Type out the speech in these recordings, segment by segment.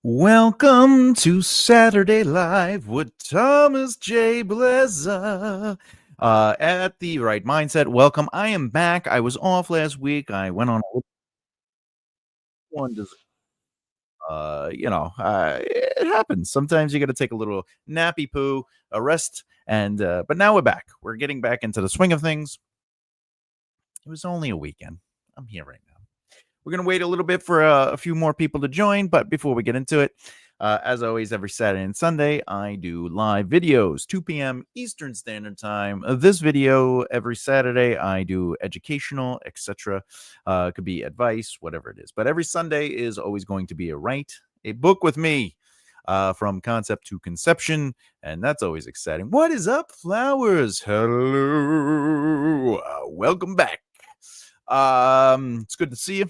Welcome to Saturday Live with Thomas J. Bellezza. At the right mindset. Welcome. I am back. I was off last week. I went on a little one. It happens. Sometimes you got to take a little nappy poo, a rest, and but now we're back. We're getting back into the swing of things. It was only a weekend. I'm here right now. We're going to wait a little bit for a few more people to join, but before we get into it, as always, every Saturday and Sunday, I do live videos, 2 p.m. Eastern Standard Time. This video every Saturday, I do educational, etc. It could be advice, whatever it is. But every Sunday is always going to be a book with me, from concept to conception, and that's always exciting. What is up, flowers? Hello, welcome back. It's good to see you.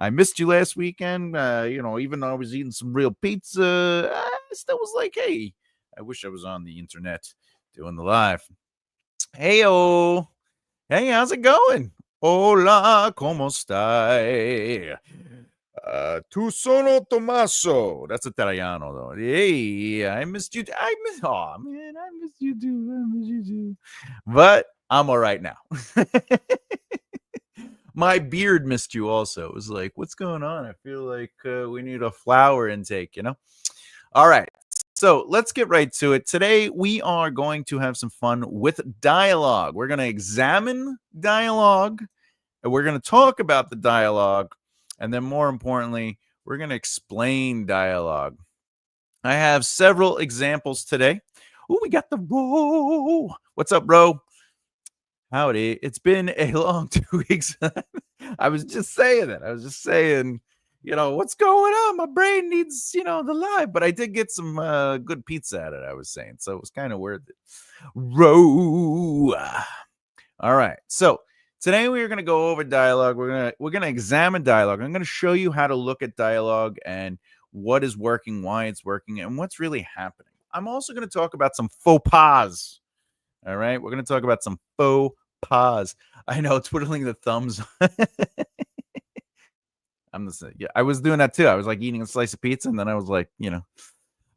I missed you last weekend. Even though I was eating some real pizza, I still was like, hey, I wish I was on the internet doing the live. Heyo. Hey, how's it going? Hola, ¿cómo stai? Tu sono Tommaso. That's Italiano, though. Hey, I missed you. Oh, man, I missed you too. But I'm all right now. My beard missed you also. It was like, what's going on? I feel like we need a flower intake, All right. So let's get right to it. Today, we are going to have some fun with dialogue. We're going to examine dialogue, and we're going to talk about the dialogue. And then more importantly, we're going to explain dialogue. I have several examples today. Oh, we got the bro. What's up, bro? Howdy. It's been a long 2 weeks. I was just saying that. I was just saying, what's going on? My brain needs, the live. But I did get some good pizza at it, I was saying. So it was kind of worth it. Row. All right. So today we are going to go over dialogue. We're gonna examine dialogue. I'm going to show you how to look at dialogue and what is working, why it's working, and what's really happening. I'm also going to talk about some faux pas. All right, we're going to talk about some faux pas. I know, twiddling the thumbs. I was doing that too. I was like eating a slice of pizza, and then I was like, All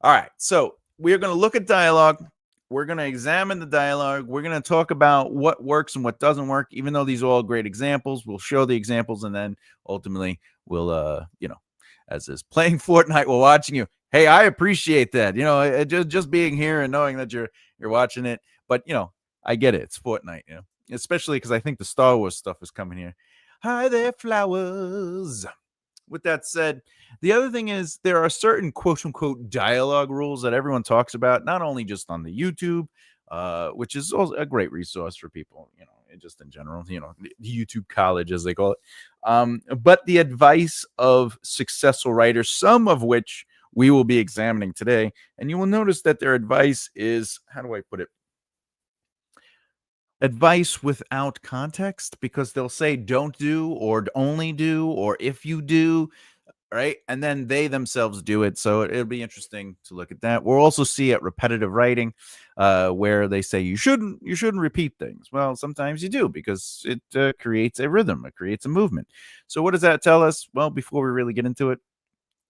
right, so we are going to look at dialogue. We're going to examine the dialogue. We're going to talk about what works and what doesn't work. Even though these are all great examples, we'll show the examples, and then ultimately we'll, as is playing Fortnite while watching you. Hey, I appreciate that. Just being here and knowing that you're watching it. But I get it. It's Fortnite, especially because I think the Star Wars stuff is coming here. Hi there, flowers. With that said, the other thing is there are certain quote unquote dialogue rules that everyone talks about, not only just on the YouTube, which is also a great resource for people, just in general, the YouTube college, as they call it. But the advice of successful writers, some of which we will be examining today. And you will notice that their advice is, how do I put it? Advice without context, because they'll say don't do or only do or if you do, right? And then they themselves do it. So it'll be interesting to look at that. We'll also see at repetitive writing, where they say you shouldn't repeat things. Well, sometimes you do, because it creates a rhythm, it creates a movement. So what does that tell us? Well, before we really get into it,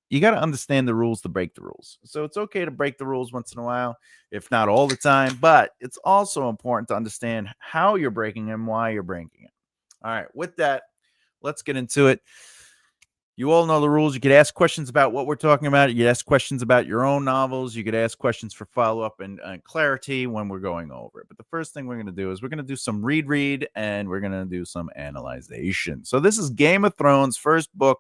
you got to understand the rules to break the rules. So it's okay to break the rules once in a while, if not all the time, but it's also important to understand how you're breaking them, why you're breaking it. All right, with that, let's get into it. You all know the rules. You could ask questions about what we're talking about. You could ask questions about your own novels. You could ask questions for follow-up and clarity when we're going over it. But the first thing we're going to do is we're going to do some read, and we're going to do some analyzation. So this is Game of Thrones, first book.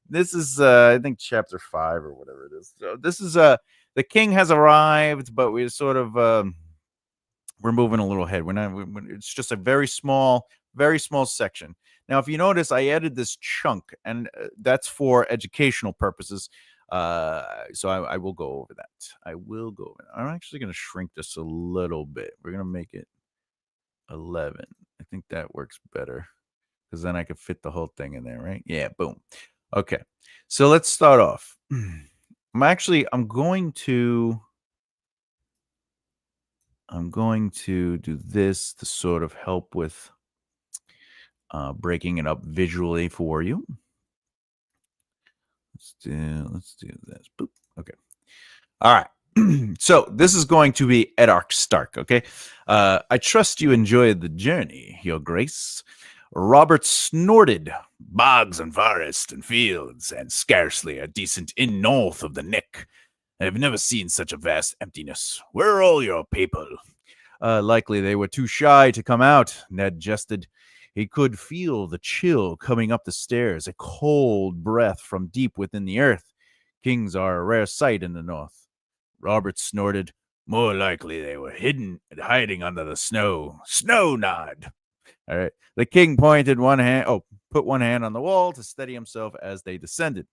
This is, I think, chapter 5 or whatever it is. So this is, the king has arrived, but we're sort of, we're moving a little ahead. It's just a very small section. Now, if you notice, I added this chunk, and that's for educational purposes. So I will go over that. I'm actually going to shrink this a little bit. We're going to make it 11. I think that works better, because then I could fit the whole thing in there, right? Yeah, boom. Okay, so let's start off. I'm going to do this to sort of help with breaking it up visually for you. Let's do this. Boop. All right. So this is going to be Edark Stark, okay? I trust you enjoyed the journey, Your Grace. Robert snorted. Bogs and forest and fields, and scarcely a decent inn north of the Neck. I have never seen such a vast emptiness. Where are all your people? Likely they were too shy to come out, Ned jested. He could feel the chill coming up the stairs, a cold breath from deep within the earth. Kings are a rare sight in the north. Robert snorted. More likely they were hidden and hiding under the snow. Snow nod. All right. The king put one hand on the wall to steady himself as they descended.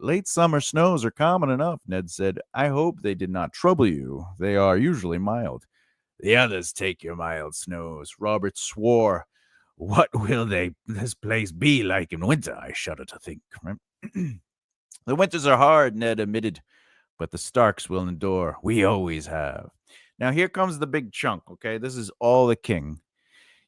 Late summer snows are common enough, Ned said. I hope they did not trouble you. They are usually mild. The others take your mild snows. Robert swore. What will this place be like in winter? I shudder to think. Right? The winters are hard, Ned admitted, but the Starks will endure. We always have. Now here comes the big chunk, okay? This is all the king.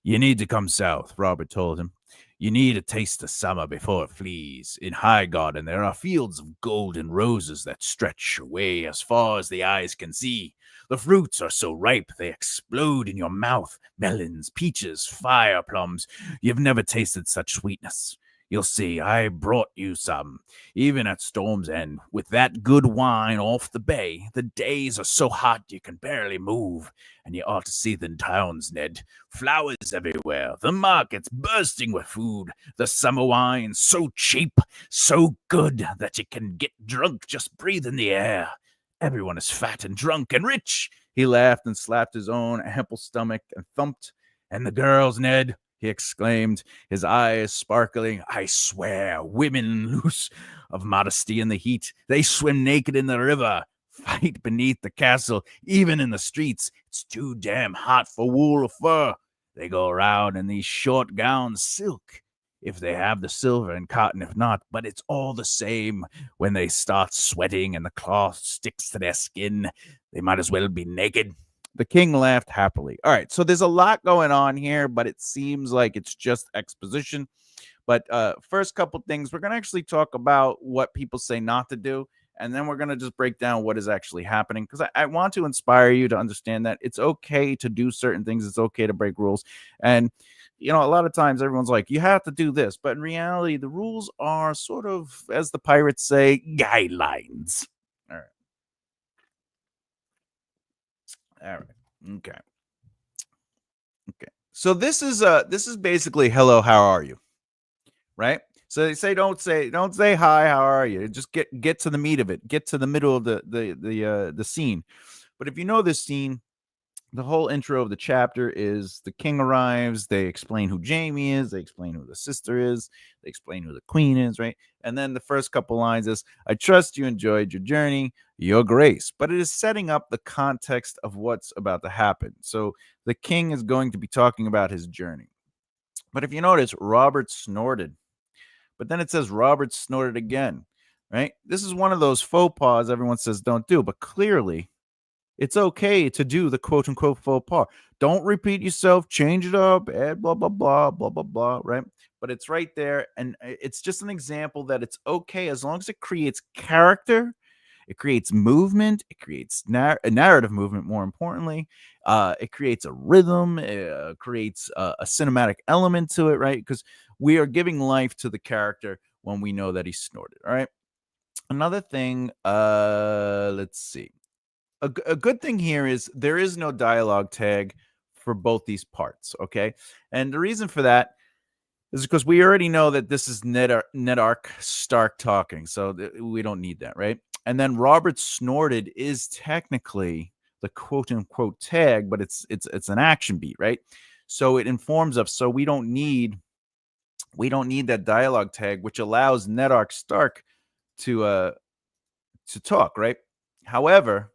You need to come south, Robert told him. You need a taste of summer before it flees. In High Garden, there are fields of golden roses that stretch away as far as the eyes can see. The fruits are so ripe they explode in your mouth. Melons, peaches, fire plums. You've never tasted such sweetness. You'll see, I brought you some. Even at Storm's End, with that good wine off the bay, the days are so hot you can barely move. And you ought to see the towns, Ned. Flowers everywhere, the markets bursting with food, the summer wine so cheap, so good that you can get drunk just breathing the air. Everyone is fat and drunk and rich. He laughed and slapped his own ample stomach and thumped. And the girls, Ned, he exclaimed, his eyes sparkling. I swear, women loose of modesty in the heat. They swim naked in the river, fight beneath the castle, even in the streets. It's too damn hot for wool or fur. They go around in these short gowns, silk, if they have the silver, and cotton if not, but it's all the same. When they start sweating and the cloth sticks to their skin, they might as well be naked. The king laughed happily. All right, so there's a lot going on here, but it seems like it's just exposition. But first couple things, we're going to actually talk about what people say not to do. And then we're going to just break down what is actually happening. Because I want to inspire you to understand that it's okay to do certain things. It's okay to break rules. And, a lot of times everyone's like, you have to do this. But in reality, the rules are sort of, as the pirates say, guidelines. All right. All right. Okay. Okay. So this is basically hello, how are you? Right? So they say don't say hi, how are you? Just get to the meat of it. Get to the middle of the scene. But if you know this scene, the whole intro of the chapter is the king arrives, they explain who Jamie is, they explain who the sister is, they explain who the queen is, right? And then the first couple lines is, I trust you enjoyed your journey, Your Grace. But it is setting up the context of what's about to happen. So the king is going to be talking about his journey. But if you notice, Robert snorted. But then it says Robert snorted again, right? This is one of those faux pas everyone says don't do, but clearly it's okay to do the quote unquote faux pas. Don't repeat yourself, change it up, add blah, blah, blah, blah, blah, blah, right? But it's right there. And it's just an example that it's okay as long as it creates character, it creates movement, it creates a narrative movement, more importantly. It creates a rhythm, it creates a cinematic element to it, right? Because we are giving life to the character when we know that he snorted, all right? Another thing, let's see. A good thing here is there is no dialogue tag for both these parts, okay? And the reason for that is because we already know that this is Nedark Stark talking, so we don't need that, right? And then Robert snorted is technically the quote unquote tag, but it's an action beat, right? So it informs us. So we don't need that dialogue tag, which allows Nedark Stark to talk, right? However,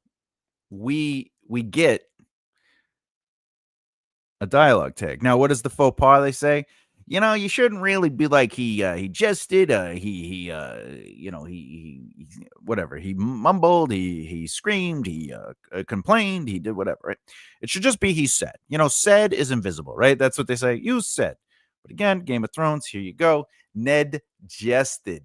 we get a dialogue tag. Now, what is the faux pas they say? You shouldn't really be like he jested, he whatever, he mumbled, he screamed, he complained, he did whatever, right? It should just be he said. Said is invisible, right? That's what they say. You said. But again, Game of Thrones, here you go. Ned jested.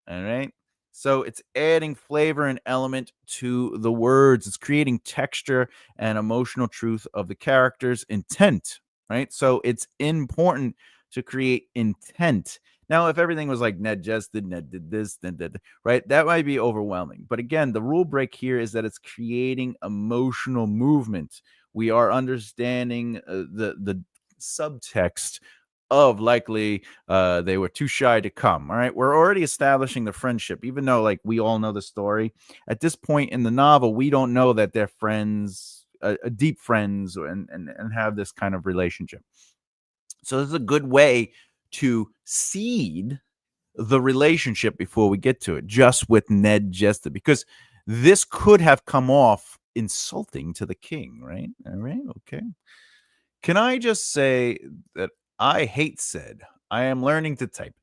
All right. So it's adding flavor and element to the words. It's creating texture and emotional truth of the character's intent, right? So it's important to create intent. Now, if everything was like Ned just did, Ned did this, Ned did, right? That might be overwhelming. But again, the rule break here is that it's creating emotional movement. We are understanding the subtext of likely they were too shy to come. All right, we're already establishing the friendship, even though like we all know the story. At this point in the novel, we don't know that they're friends, deep friends, and have this kind of relationship. So this is a good way to seed the relationship before we get to it, just with Ned Jester, because this could have come off insulting to the king, right? All right, okay. Can I just say that I hate said? I am learning to type.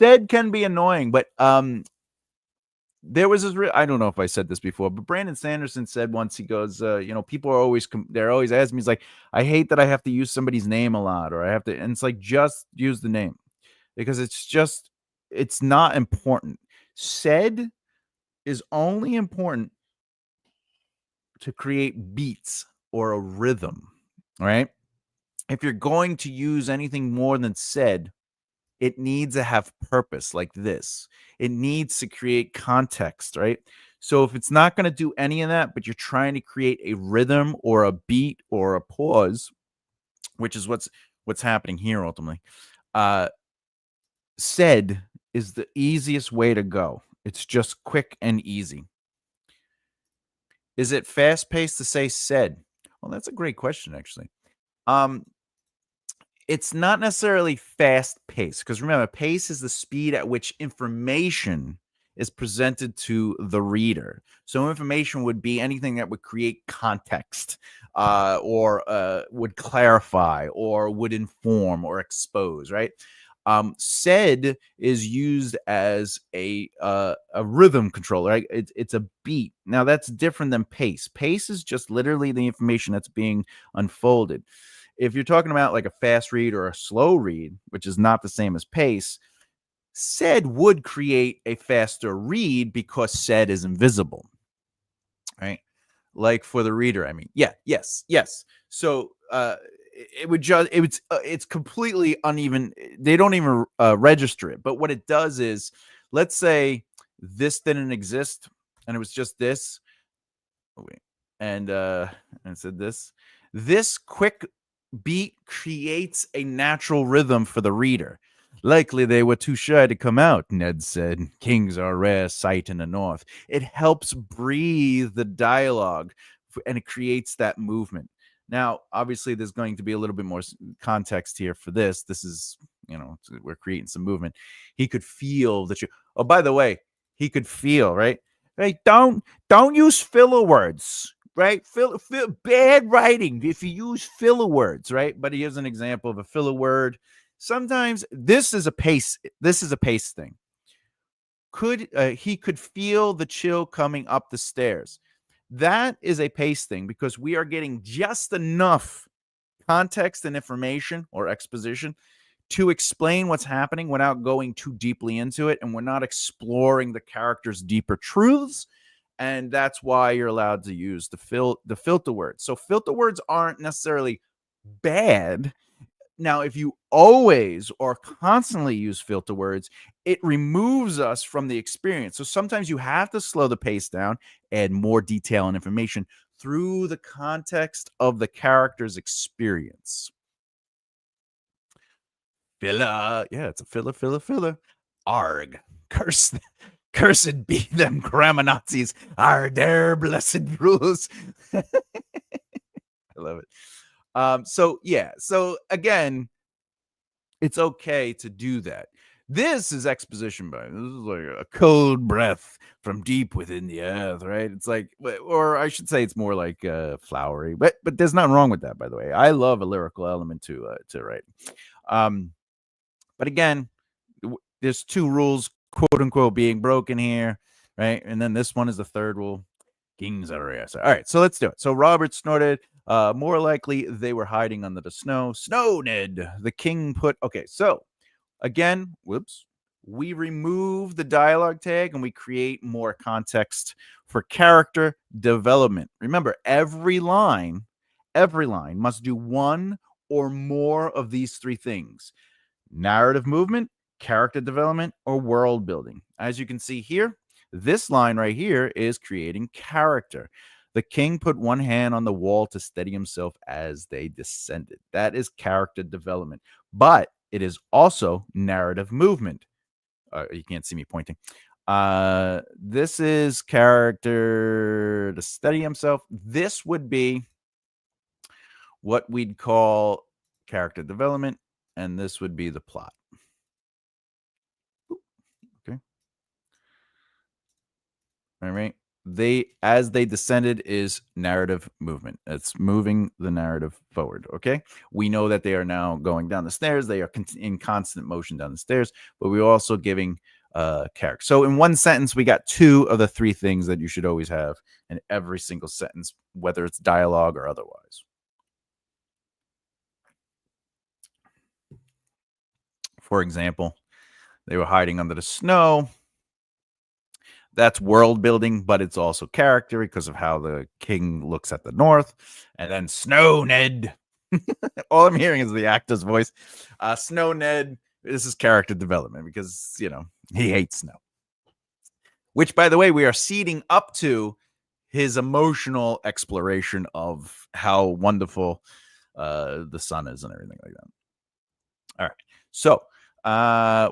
Said can be annoying, but there was this. I don't know if I said this before, but Brandon Sanderson said once. He goes, people are always they're always asking me. He's like, I hate that I have to use somebody's name a lot, or I have to, and it's like just use the name because it's not important. Said is only important to create beats or a rhythm, right? If you're going to use anything more than said, it needs to have purpose like this. It needs to create context, right? So if it's not going to do any of that, but you're trying to create a rhythm or a beat or a pause, which is what's happening here ultimately, said is the easiest way to go. It's just quick and easy. Is it fast paced to say said? Well, that's a great question, actually. Um, it's not necessarily fast paced because remember, pace is the speed at which information is presented to the reader. So information would be anything that would create context, or would clarify, or would inform or expose. Right. Said is used as a rhythm controller. Right? It's a beat. Now that's different than pace. Pace is just literally the information that's being unfolded. If you're talking about like a fast read or a slow read, which is not the same as pace, said would create a faster read because said is invisible, right? Like for the reader, I mean, yeah, yes. So it's completely uneven. They don't even register it. But what it does is, let's say this didn't exist and it was just this. Oh, wait, and said this quick beat creates a natural rhythm for the reader. Likely they were too shy to come out, Ned said. Kings are a rare sight in the north. It helps breathe the dialogue and it creates that movement. Now, obviously, there's going to be a little bit more context here for this. This is, we're creating some movement. He could feel that you, oh, by the way, he could feel, right? Right. Don't use filler words, right? Bad writing if you use filler words, right? But he gives an example of a filler word. Sometimes this is a pace thing. He could feel the chill coming up the stairs. That is a pace thing because we are getting just enough context and information or exposition to explain what's happening without going too deeply into it, and we're not exploring the character's deeper truths. And that's why you're allowed to use the filter words. So filter words aren't necessarily bad. Now, if you always or constantly use filter words, it removes us from the experience. So sometimes you have to slow the pace down, add more detail and information through the context of the character's experience. Filler. Yeah, it's a filler. Arg. Cursed be them grammar Nazis. Are their blessed rules. I love it. So again, it's okay to do that. This is exposition by. This is like a cold breath from deep within the earth, right? It's like, or I should say, it's more like flowery. But there's nothing wrong with that, by the way. I love a lyrical element to write. But again, there's two rules, quote unquote, being broken here, right? And then this one is the third rule. Kings are rare. All right, so let's do it. So Robert snorted. More likely they were hiding under the snow. Snow, Ned. The king put. Okay, so again, whoops. we remove the dialogue tag and we create more context for character development. Remember, every line must do one or more of these three things: narrative movement, character development, or world building. As you can see here, this line right here is creating character. The king put one hand on the wall to steady himself as they descended. That is character development, but it is also narrative movement. You can't see me pointing. This is character to steady himself. This would be what we'd call character development, and this would be the plot. Okay. All right. As they descended is narrative movement. It's moving the narrative forward. Okay. We know that they are now going down the stairs. They are in constant motion down the stairs, but we're also giving character. So in one sentence, we got two of the three things that you should always have in every single sentence, whether it's dialogue or otherwise. For example, they were hiding under the snow. That's world building, but it's also character because of how the king looks at the north. And then Snow Ned. All I'm hearing is the actor's voice. Snow Ned. This is character development because, he hates snow. Which, by the way, we are seeding up to his emotional exploration of how wonderful the sun is and everything like that. All right. So,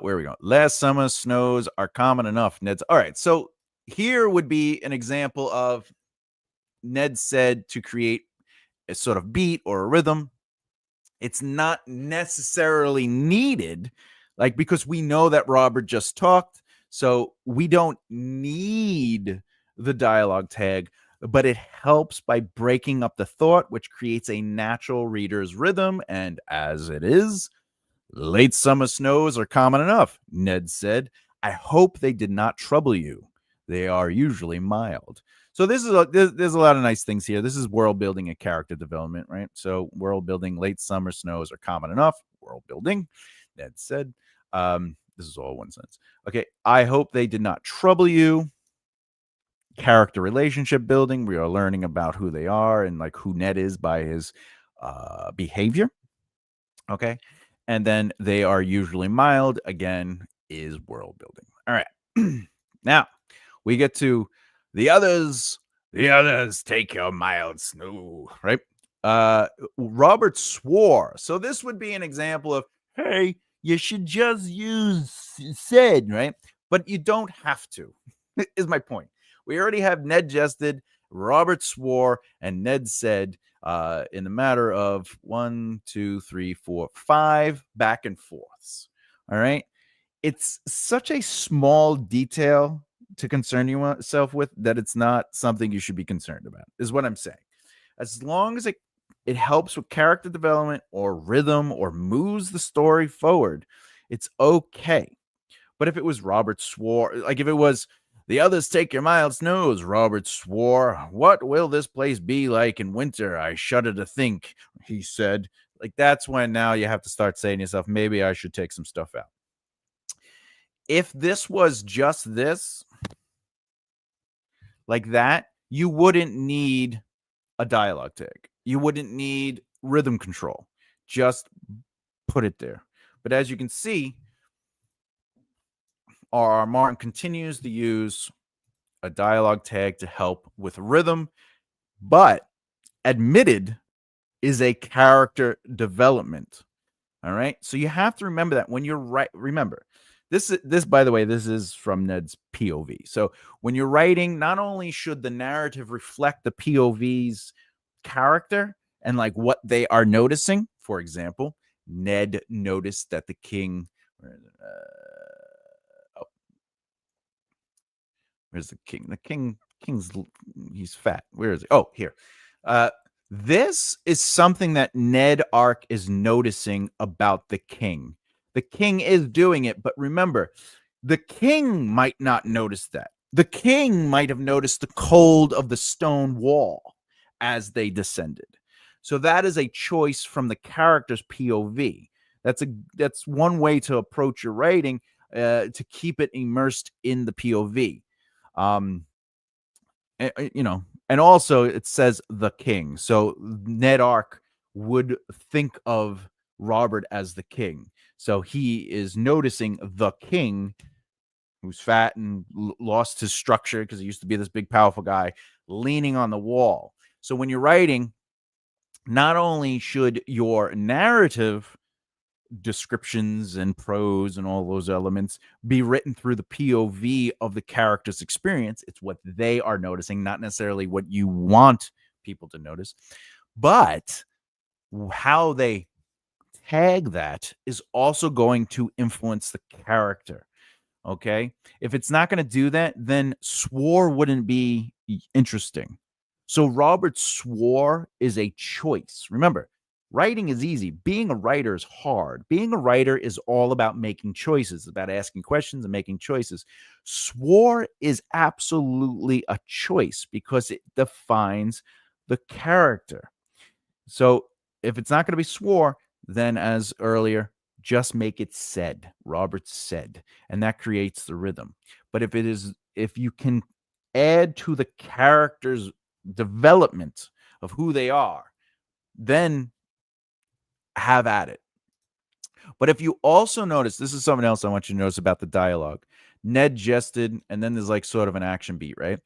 where we go? Last summer snows are common enough. Ned's all right. So here would be an example of Ned said to create a sort of beat or a rhythm. It's not necessarily needed, because we know that Robert just talked, so we don't need the dialogue tag, but it helps by breaking up the thought, which creates a natural reader's rhythm. And as it is, late summer snows are common enough, Ned said. I hope they did not trouble you. They are usually mild. So there's a lot of nice things here. This is world building and character development, right? So world building, late summer snows are common enough. World building, Ned said. This is all one sentence. Okay, I hope they did not trouble you. Character relationship building. We are learning about who they are and who Ned is by his behavior. Okay. And then they are usually mild, again, is world building. All right. Now we get to the others. The others take your mild snow, right? Robert swore. So this would be an example of, hey, you should just use said, right? But you don't have to, is my point. We already have Ned jested, Robert swore, and Ned said, in the matter of 1, 2, 3, 4, 5 back and forths. All right. It's such a small detail to concern yourself with that it's not something you should be concerned about, is what I'm saying. As long as it helps with character development or rhythm or moves the story forward, it's okay. But if it was Robert swore, if it was the others take your mild snows, Robert swore, what will this place be like in winter? I shudder to think, he said. That's when now you have to start saying to yourself, maybe I should take some stuff out. If this was just this, like that, you wouldn't need a dialogue tag. You wouldn't need rhythm control. Just put it there. But as you can see, R.R. Martin continues to use a dialogue tag to help with rhythm, but admitted is a character development. All right. So you have to remember that when you're right. Remember, this, by the way, this is from Ned's POV. So when you're writing, not only should the narrative reflect the POV's character and what they are noticing. For example, Ned noticed that the king. Where's the king? The king's he's fat. Where is he? Oh, here. This is something that Ned Ark is noticing about the king. The king is doing it, but remember, the king might not notice that. The king might have noticed the cold of the stone wall as they descended. So that is a choice from the character's POV. That's one way to approach your writing. to keep it immersed in the POV. Um, and also it says the king. So Ned Ark would think of Robert as the king. So he is noticing the king, who's fat and lost his structure because he used to be this big, powerful guy, leaning on the wall. So when you're writing, not only should your narrative descriptions and prose and all those elements be written through the POV of the character's experience, it's what they are noticing, not necessarily what you want people to notice, but how they tag that is also going to influence the character. Okay. If it's not going to do that, then swore wouldn't be interesting. So Robert swore is a choice. Remember, writing is easy. Being a writer is hard. Being a writer is all about making choices, about asking questions and making choices. Swore is absolutely a choice because it defines the character. So if it's not going to be swore, then as earlier, just make it said. Robert said, and that creates the rhythm. But if you can add to the character's development of who they are, then have at it. But if you also notice, this is something else I want you to notice about the dialogue. Ned jested, and then there's like sort of an action beat, right?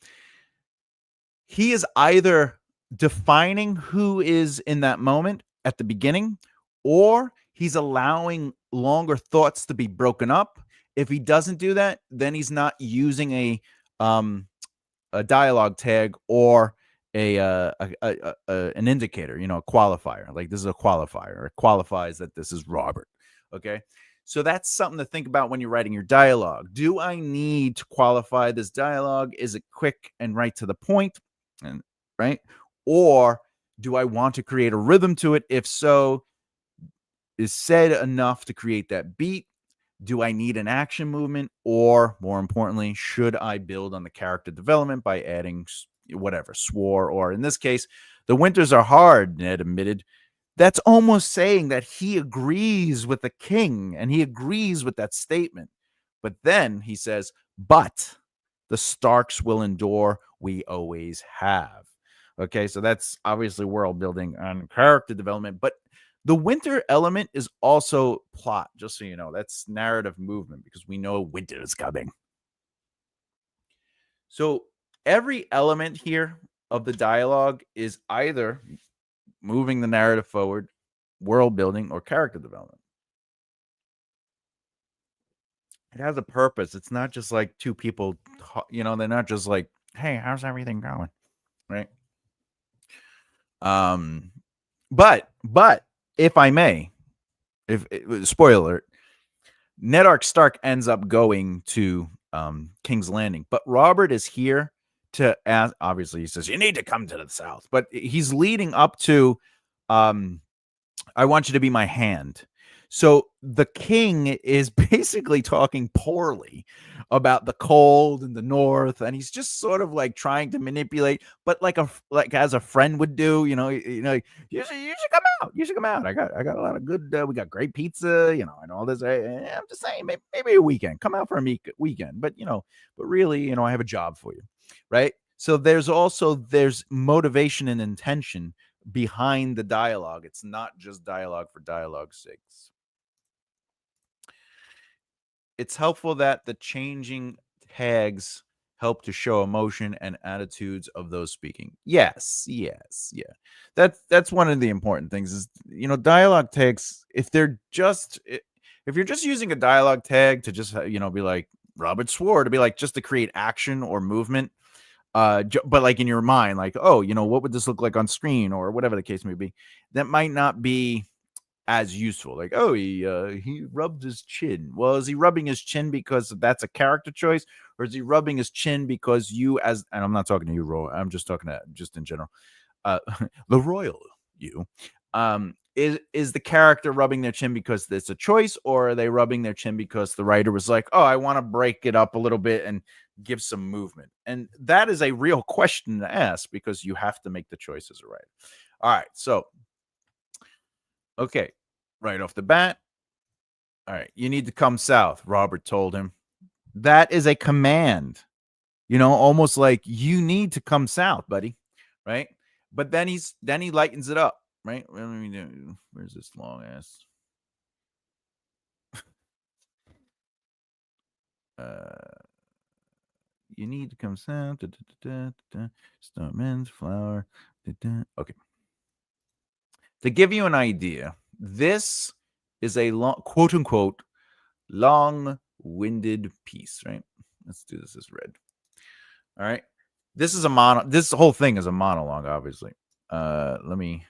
He is either defining who is in that moment at the beginning, or he's allowing longer thoughts to be broken up. If he doesn't do that, then he's not using a dialogue tag or an indicator, a qualifier. Like this is a qualifier. It qualifies that this is Robert. Okay. So that's something to think about when you're writing your dialogue. Do I need to qualify this dialogue? Is it quick and right to the point? And right? Or do I want to create a rhythm to it? If so, is said enough to create that beat? Do I need an action movement? Or more importantly, should I build on the character development by adding whatever, swore, or in this case, the winters are hard, Ned admitted. That's almost saying that he agrees with the king and he agrees with that statement. But then he says, but the Starks will endure. We always have. Okay, so that's obviously world building and character development. But the winter element is also plot, just so you know. That's narrative movement because we know winter is coming. So every element here of the dialogue is either moving the narrative forward, world building, or character development. It has a purpose. It's not just like two people, they're not just like, hey, how's everything going? Right. But if I may, if spoiler alert, Ned Stark ends up going to King's Landing, but Robert is here to ask. Obviously, he says you need to come to the south, but he's leading up to I want you to be my hand. So the king is basically talking poorly about the cold in the north, and he's just sort of like trying to manipulate, but like as a friend would do, you should come out. You should come out. I got a lot of good. We got great pizza, and all this. I'm just saying, maybe a weekend. Come out for a weekend, but really, I have a job for you, right? So there's motivation and intention behind the dialogue. It's not just dialogue for dialogue's sake. It's helpful that the changing tags help to show emotion and attitudes of those speaking. Yes, yeah. That's one of the important things is, dialogue tags, if you're just using a dialogue tag to just, be like Robert swore, to be like just to create action or movement, but like in your mind, like, oh, what would this look like on screen or whatever the case may be, that might not be as useful. Like, oh, he rubbed his chin. Well, is he rubbing his chin because that's a character choice, or is he rubbing his chin because and I'm not talking to you, Roy, I'm just talking to just in general, the royal you, is the character rubbing their chin because it's a choice, or are they rubbing their chin because the writer was like, oh, I want to break it up a little bit and give some movement? And that is a real question to ask because you have to make the choices right. All right, so okay, right off the bat, All right, you need to come south, Robert told him. That is a command, almost like you need to come south, buddy. Right? But then he lightens it up, right? Where's this long ass? Uh you need to come south. Starman's flower. Okay. To give you an idea, this is a long, quote unquote, long-winded piece, right? Let's do this as red. All right. This is this whole thing is a monologue, obviously. Let me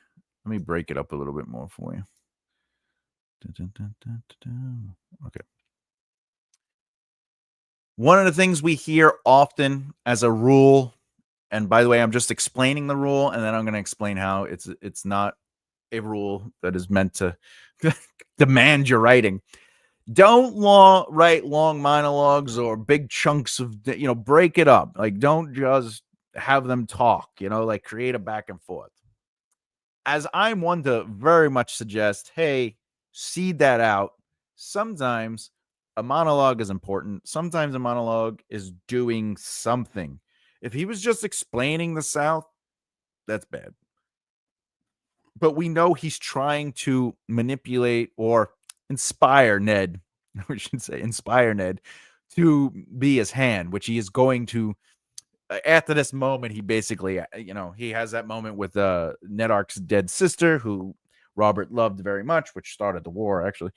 break it up a little bit more for you. Okay. One of the things we hear often as a rule, and by the way, I'm just explaining the rule, and then I'm going to explain how it's not a rule that is meant to demand your writing. Don't write long monologues or big chunks of, break it up. Like, don't just have them talk, like create a back and forth. As I'm one to very much suggest, hey, seed that out. Sometimes a monologue is important. Sometimes a monologue is doing something. If he was just explaining the South, that's bad. But we know he's trying to manipulate or inspire Ned. We should say inspire Ned to be his hand, which he is going to. After this moment, he basically, he has that moment with Ned Ark's dead sister, who Robert loved very much, which started the war actually,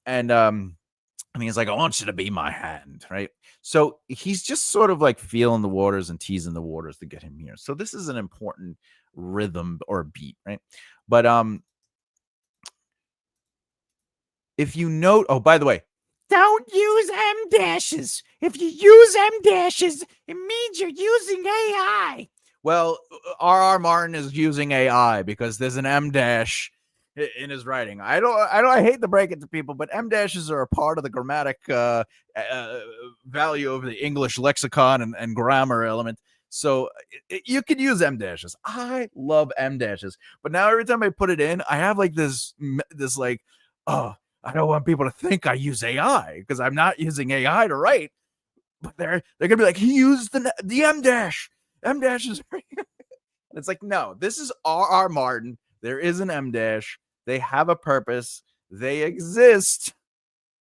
and he's like, "I want you to be my hand," right? So he's just sort of like feeling the waters and teasing the waters to get him here. So this is an important rhythm or beat, right? But if you note, oh, by the way, don't use M dashes. If you use M dashes, it means you're using AI. Well, R.R. Martin is using AI because there's an M dash in his writing. I hate to break it to people, but M dashes are a part of the grammatic value of the English lexicon and grammar element. So you could use M dashes. I love M dashes, but now every time I put it in, I have like this like, oh, I don't want people to think I use AI because I'm not using AI to write. But they're gonna be like, he used the M dash. M dash is. It's like, no, this is R.R. Martin. There is an M dash. They have a purpose. They exist.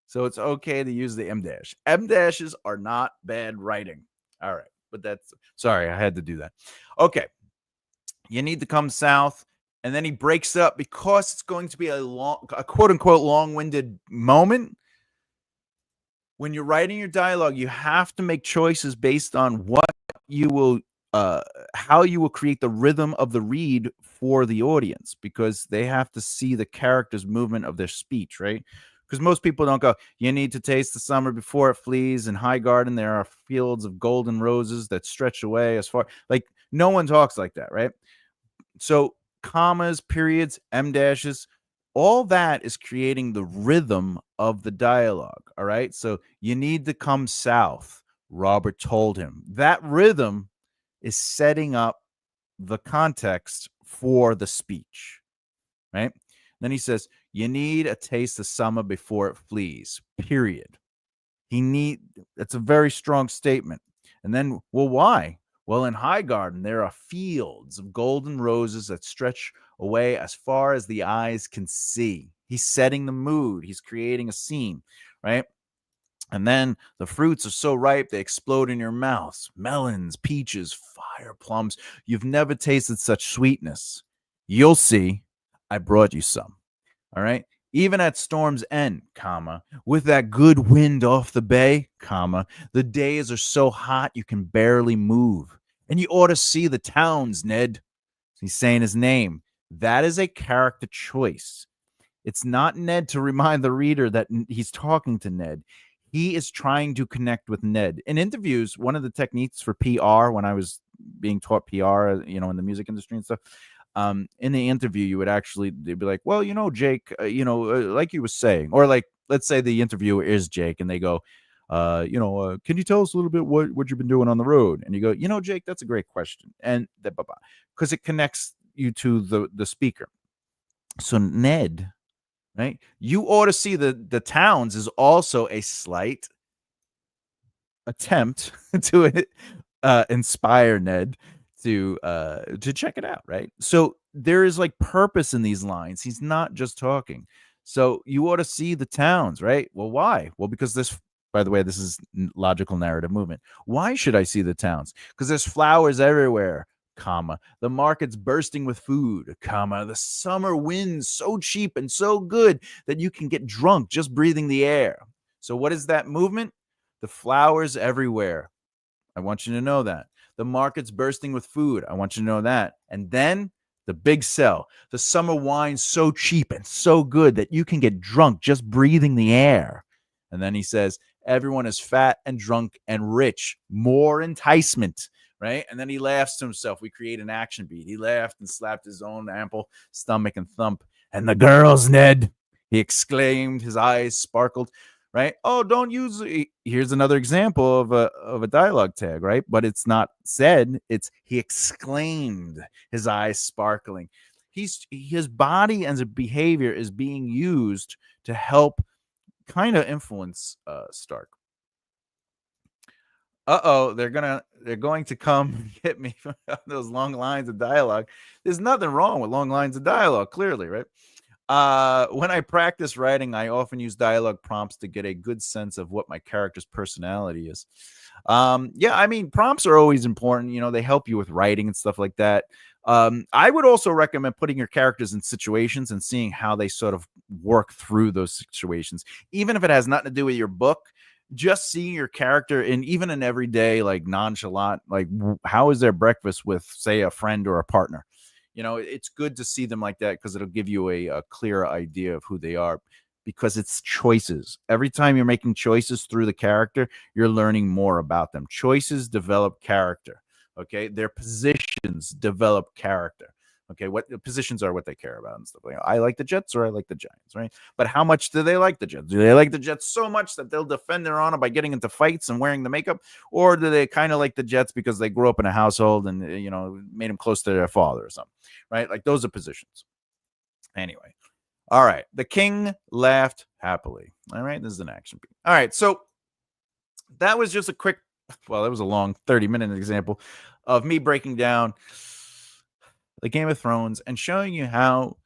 So it's okay to use the M dash. M dashes are not bad writing. All right. But sorry, I had to do that. Okay. You need to come south. And then he breaks it up because it's going to be a quote unquote long-winded moment. When you're writing your dialogue, you have to make choices based on what you will how you will create the rhythm of the read for the audience, because they have to see the character's movement of their speech, right? Because most people don't go, you need to taste the summer before it flees. In High Garden, there are fields of golden roses that stretch away as far. Like, no one talks like that, right? So commas, periods, M dashes, all that is creating the rhythm of the dialogue. All right. So you need to come south, Robert told him. That rhythm is setting up the context for the speech. Right. Then he says, you need a taste of summer before it flees, period. That's a very strong statement. And then, well, why? Well, in High Garden, there are fields of golden roses that stretch away as far as the eyes can see. He's setting the mood. He's creating a scene, right? And then the fruits are so ripe, they explode in your mouths. Melons, peaches, fire plums. You've never tasted such sweetness. You'll see. I brought you some. All right. Even at storm's end, comma, with that good wind off the bay, comma, the days are so hot you can barely move. And you ought to see the towns, Ned. He's saying his name. That is a character choice. It's not Ned to remind the reader that he's talking to Ned. He is trying to connect with Ned. In interviews, one of the techniques for PR, when I was being taught PR, in the music industry and stuff, in the interview, they'd be like, well, Jake, like you were saying, or like, let's say the interviewer is Jake and they go, can you tell us a little bit what you've been doing on the road? And you go, Jake, that's a great question. And because it connects you to the speaker. So Ned right? You ought to see the towns is also a slight attempt to inspire Ned to check it out, right? So there is like purpose in these lines. He's not just talking. So you ought to see the towns, right? Well, why? Well, because this, by the way, this is logical narrative movement. Why should I see the towns? Because there's flowers everywhere, comma. The market's bursting with food, comma. The summer winds so cheap and so good that you can get drunk just breathing the air. So what is that movement? The flowers everywhere. I want you to know that. The market's bursting with food. I want you to know that. And then the big sell. The summer wine's so cheap and so good that you can get drunk just breathing the air. And then he says, everyone is fat and drunk and rich. More enticement, right? And then he laughs to himself. We create an action beat. He laughed and slapped his own ample stomach and thump. And the girls, Ned, he exclaimed. His eyes sparkled, right? Oh, don't use. Here's another example of a dialogue tag, right? But it's not said. It's he exclaimed, his eyes sparkling. His body and his behavior is being used to help kind of influence Stark. They're going to come and get me from those long lines of dialogue. There's nothing wrong with long lines of dialogue, clearly, right? When I practice writing, I often use dialogue prompts to get a good sense of what my character's personality is. Yeah, I mean, prompts are always important. You know, they help you with writing and stuff like that. I would also recommend putting your characters in situations and seeing how they sort of work through those situations, even if it has nothing to do with your book. Just seeing your character in even an everyday, like nonchalant, like how is their breakfast with, say, a friend or a partner? You know, it's good to see them like that because it'll give you a clearer idea of who they are, because it's choices. Every time you're making choices through the character, you're learning more about them. Choices develop character. Okay. Their positions develop character. Okay. What the positions are, what they care about and stuff like that. I like the Jets or I like the Giants, right? But how much do they like the Jets? Do they like the Jets so much that they'll defend their honor by getting into fights and wearing the makeup? Or do they kind of like the Jets because they grew up in a household and, made them close to their father or something, right? Like those are positions. Anyway. All right. The king laughed happily. All right. This is an action beat. All right. So that was just a quick, well, that was a long 30-minute example of me breaking down the Game of Thrones and showing you how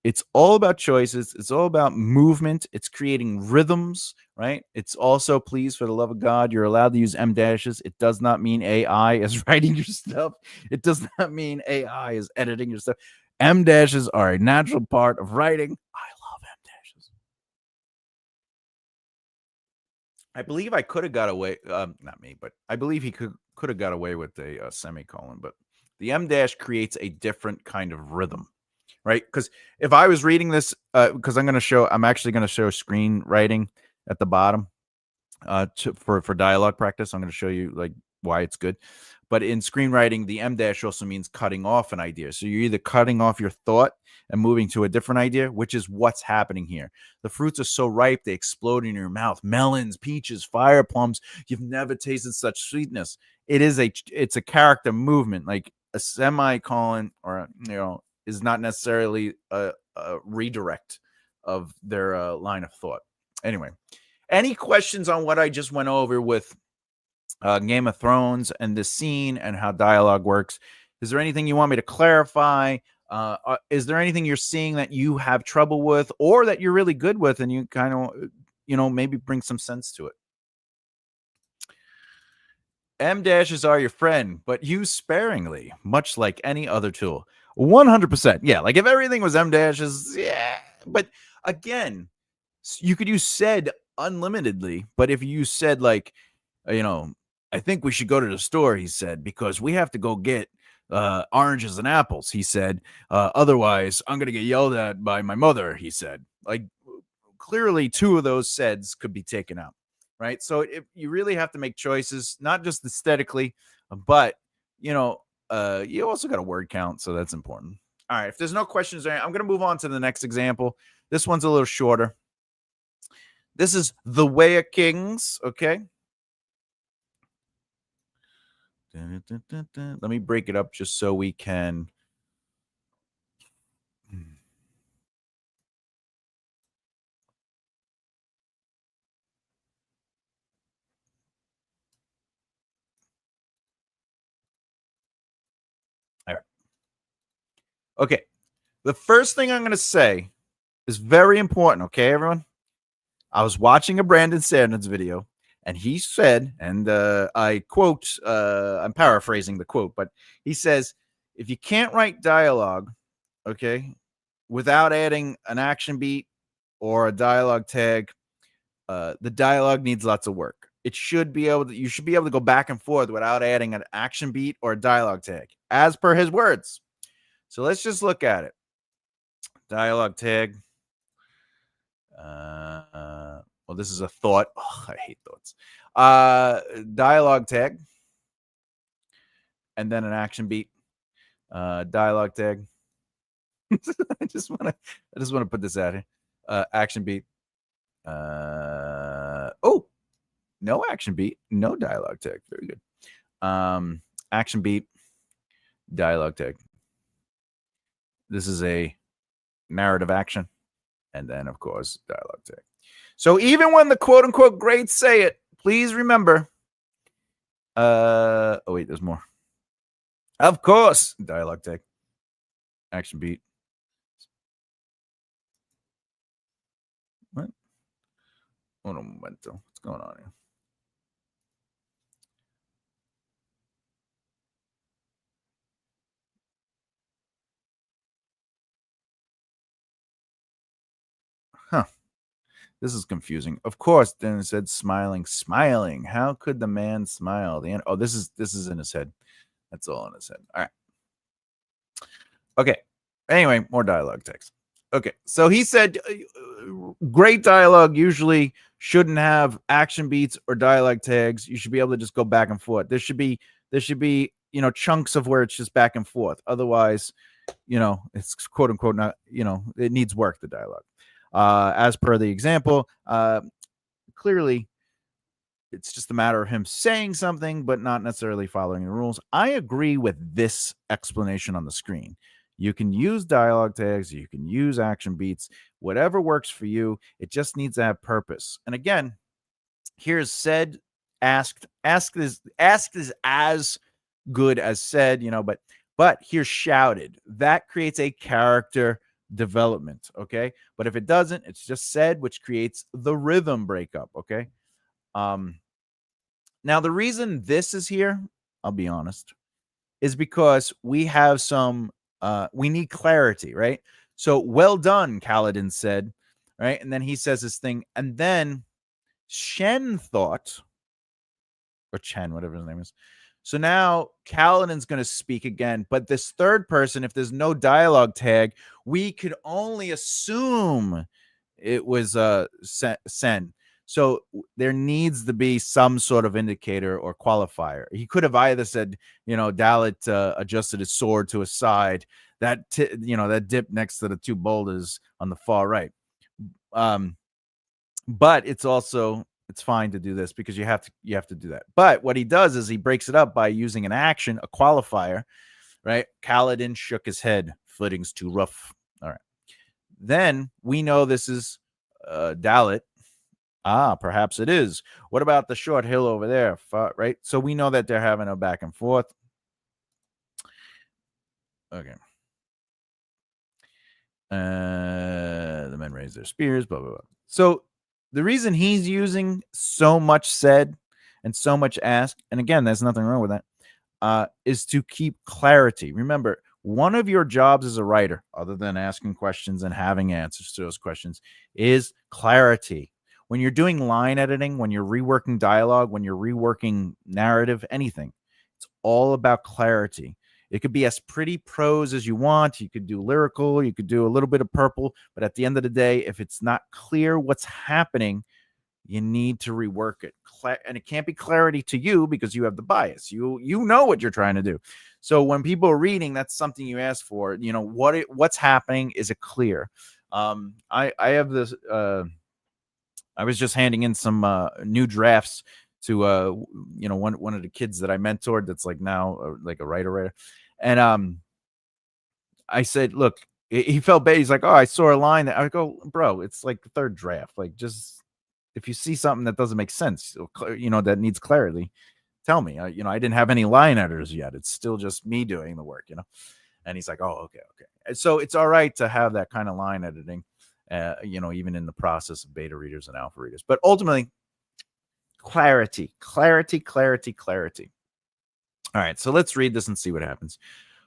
it's all about choices. It's all about movement. It's creating rhythms, right? It's also, please, for the love of God, you're allowed to use M dashes. It does not mean AI is writing your stuff. It does not mean AI is editing your stuff. M dashes are a natural part of writing. I love M dashes. I believe I could have got away, not me, but I believe he could have got away with a semicolon, but the M dash creates a different kind of rhythm, right? Because if I was reading this, because I'm actually going to show screenwriting at the bottom for dialogue practice. I'm going to show you like why it's good. But in screenwriting, the M dash also means cutting off an idea. So you're either cutting off your thought and moving to a different idea, which is what's happening here. The fruits are so ripe, they explode in your mouth. Melons, peaches, fire plums. You've never tasted such sweetness. It's a character movement, like a semicolon or, is not necessarily a redirect of their line of thought. Anyway, any questions on what I just went over with Game of Thrones and the scene and how dialogue works? Is there anything you want me to clarify? Is there anything you're seeing that you have trouble with or that you're really good with and you kind of, maybe bring some sense to it? M dashes are your friend, but use sparingly, much like any other tool. 100%. Yeah. Like if everything was M dashes, yeah. But again, you could use said unlimitedly, but if you said like, you know, I think we should go to the store, he said, because we have to go get oranges and apples, he said. Otherwise, I'm going to get yelled at by my mother, he said. Like, clearly, two of those saids could be taken out, right? So you really have to make choices, not just aesthetically, but, you also got a word count. So that's important. All right. If there's no questions there, I'm going to move on to the next example. This one's a little shorter. This is The Way of Kings. Okay. Let me break it up just so we can. Okay. The first thing I'm going to say is very important. Okay, everyone? I was watching a Brandon Sanders video, and he said, and I quote, I'm paraphrasing the quote, but he says, if you can't write dialogue, okay, without adding an action beat or a dialogue tag, the dialogue needs lots of work. It should be able to, you should be able to go back and forth without adding an action beat or a dialogue tag, as per his words. So let's just look at it. Dialogue tag. Well, this is a thought. Oh, I hate thoughts. Dialogue tag, and then an action beat. Dialogue tag. I just want to put this out here. Action beat. Oh, no action beat, no dialogue tag. Very good. Action beat, dialogue tag. This is a narrative action, and then of course dialogue tag. So even when the quote unquote greats say it, please remember. Oh wait, there's more. Of course, dialogue tag, action beat. What? Un momento. What's going on here? Huh. This is confusing. Of course, then it said smiling. How could the man smile? Oh, this is in his head. That's all in his head. All right. Okay. Anyway, more dialogue text. Okay. So he said great dialogue usually shouldn't have action beats or dialogue tags. You should be able to just go back and forth. There should be, chunks of where it's just back and forth. Otherwise, it's quote unquote not, it needs work, the dialogue. As per the example, clearly it's just a matter of him saying something, but not necessarily following the rules. I agree with this explanation on the screen. You can use dialogue tags, you can use action beats, whatever works for you. It just needs to have purpose. And again, here's said, asked is as good as said, but here's shouted. That creates a character development, okay? But if it doesn't, it's just said, which creates the rhythm breakup, okay? Now the reason this is here, I'll be honest, is because we have we need clarity, right? So well done, Kaladin said, right? And then he says this thing, and then Shen thought, or Chen, whatever his name is. So now Kaladin's going to speak again, but this third person, if there's no dialogue tag, we could only assume it was Sen. So there needs to be some sort of indicator or qualifier. He could have either said, Dalit adjusted his sword to his side, that dip next to the two boulders on the far right. But it's fine to do this because you have to do that. But what he does is he breaks it up by using an action, a qualifier, right? Kaladin shook his head. Footing's too rough. All right. Then we know this is Dalit. Perhaps it is. What about the short hill over there? Right? So we know that they're having a back and forth. Okay. The men raise their spears, blah, blah, blah. So the reason he's using so much said and so much ask, and again, there's nothing wrong with that, is to keep clarity. Remember, one of your jobs as a writer, other than asking questions and having answers to those questions, is clarity. When you're doing line editing, when you're reworking dialogue, when you're reworking narrative, anything, it's all about clarity. It could be as pretty prose as you want. You could do lyrical. You could do a little bit of purple. But at the end of the day, if it's not clear what's happening, you need to rework it. And it can't be clarity to you because you have the bias. You know what you're trying to do. So when people are reading, that's something you ask for. What's happening? Is it clear? I have this. I was just handing in some new drafts to one of the kids that I mentored that's like now like a writer. And I said, look, he felt bad. He's like, oh, I saw a line that I go, bro, it's like the third draft. Like, just if you see something that doesn't make sense, that needs clarity, tell me. I didn't have any line editors yet. It's still just me doing the work, And he's like, oh, okay, okay. And so it's all right to have that kind of line editing, even in the process of beta readers and alpha readers. But ultimately, clarity, clarity, clarity, clarity. All right, so let's read this and see what happens.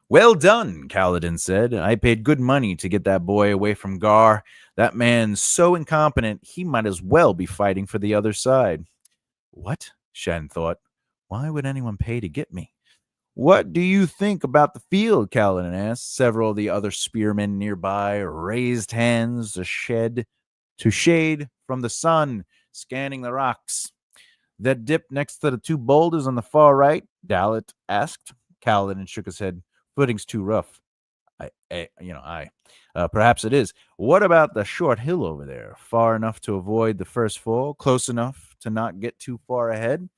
Well done, Kaladin said. I paid good money to get that boy away from Gar. That man's so incompetent, he might as well be fighting for the other side. What? Shen thought. Why would anyone pay to get me? What do you think about the field? Kaladin asked. Several of the other spearmen nearby raised hands to shade from the sun, scanning the rocks. That dip next to the two boulders on the far right? Dalit asked. Kaladin shook his head. Footing's too rough. Perhaps it is. What about the short hill over there? Far enough to avoid the first fall? Close enough to not get too far ahead?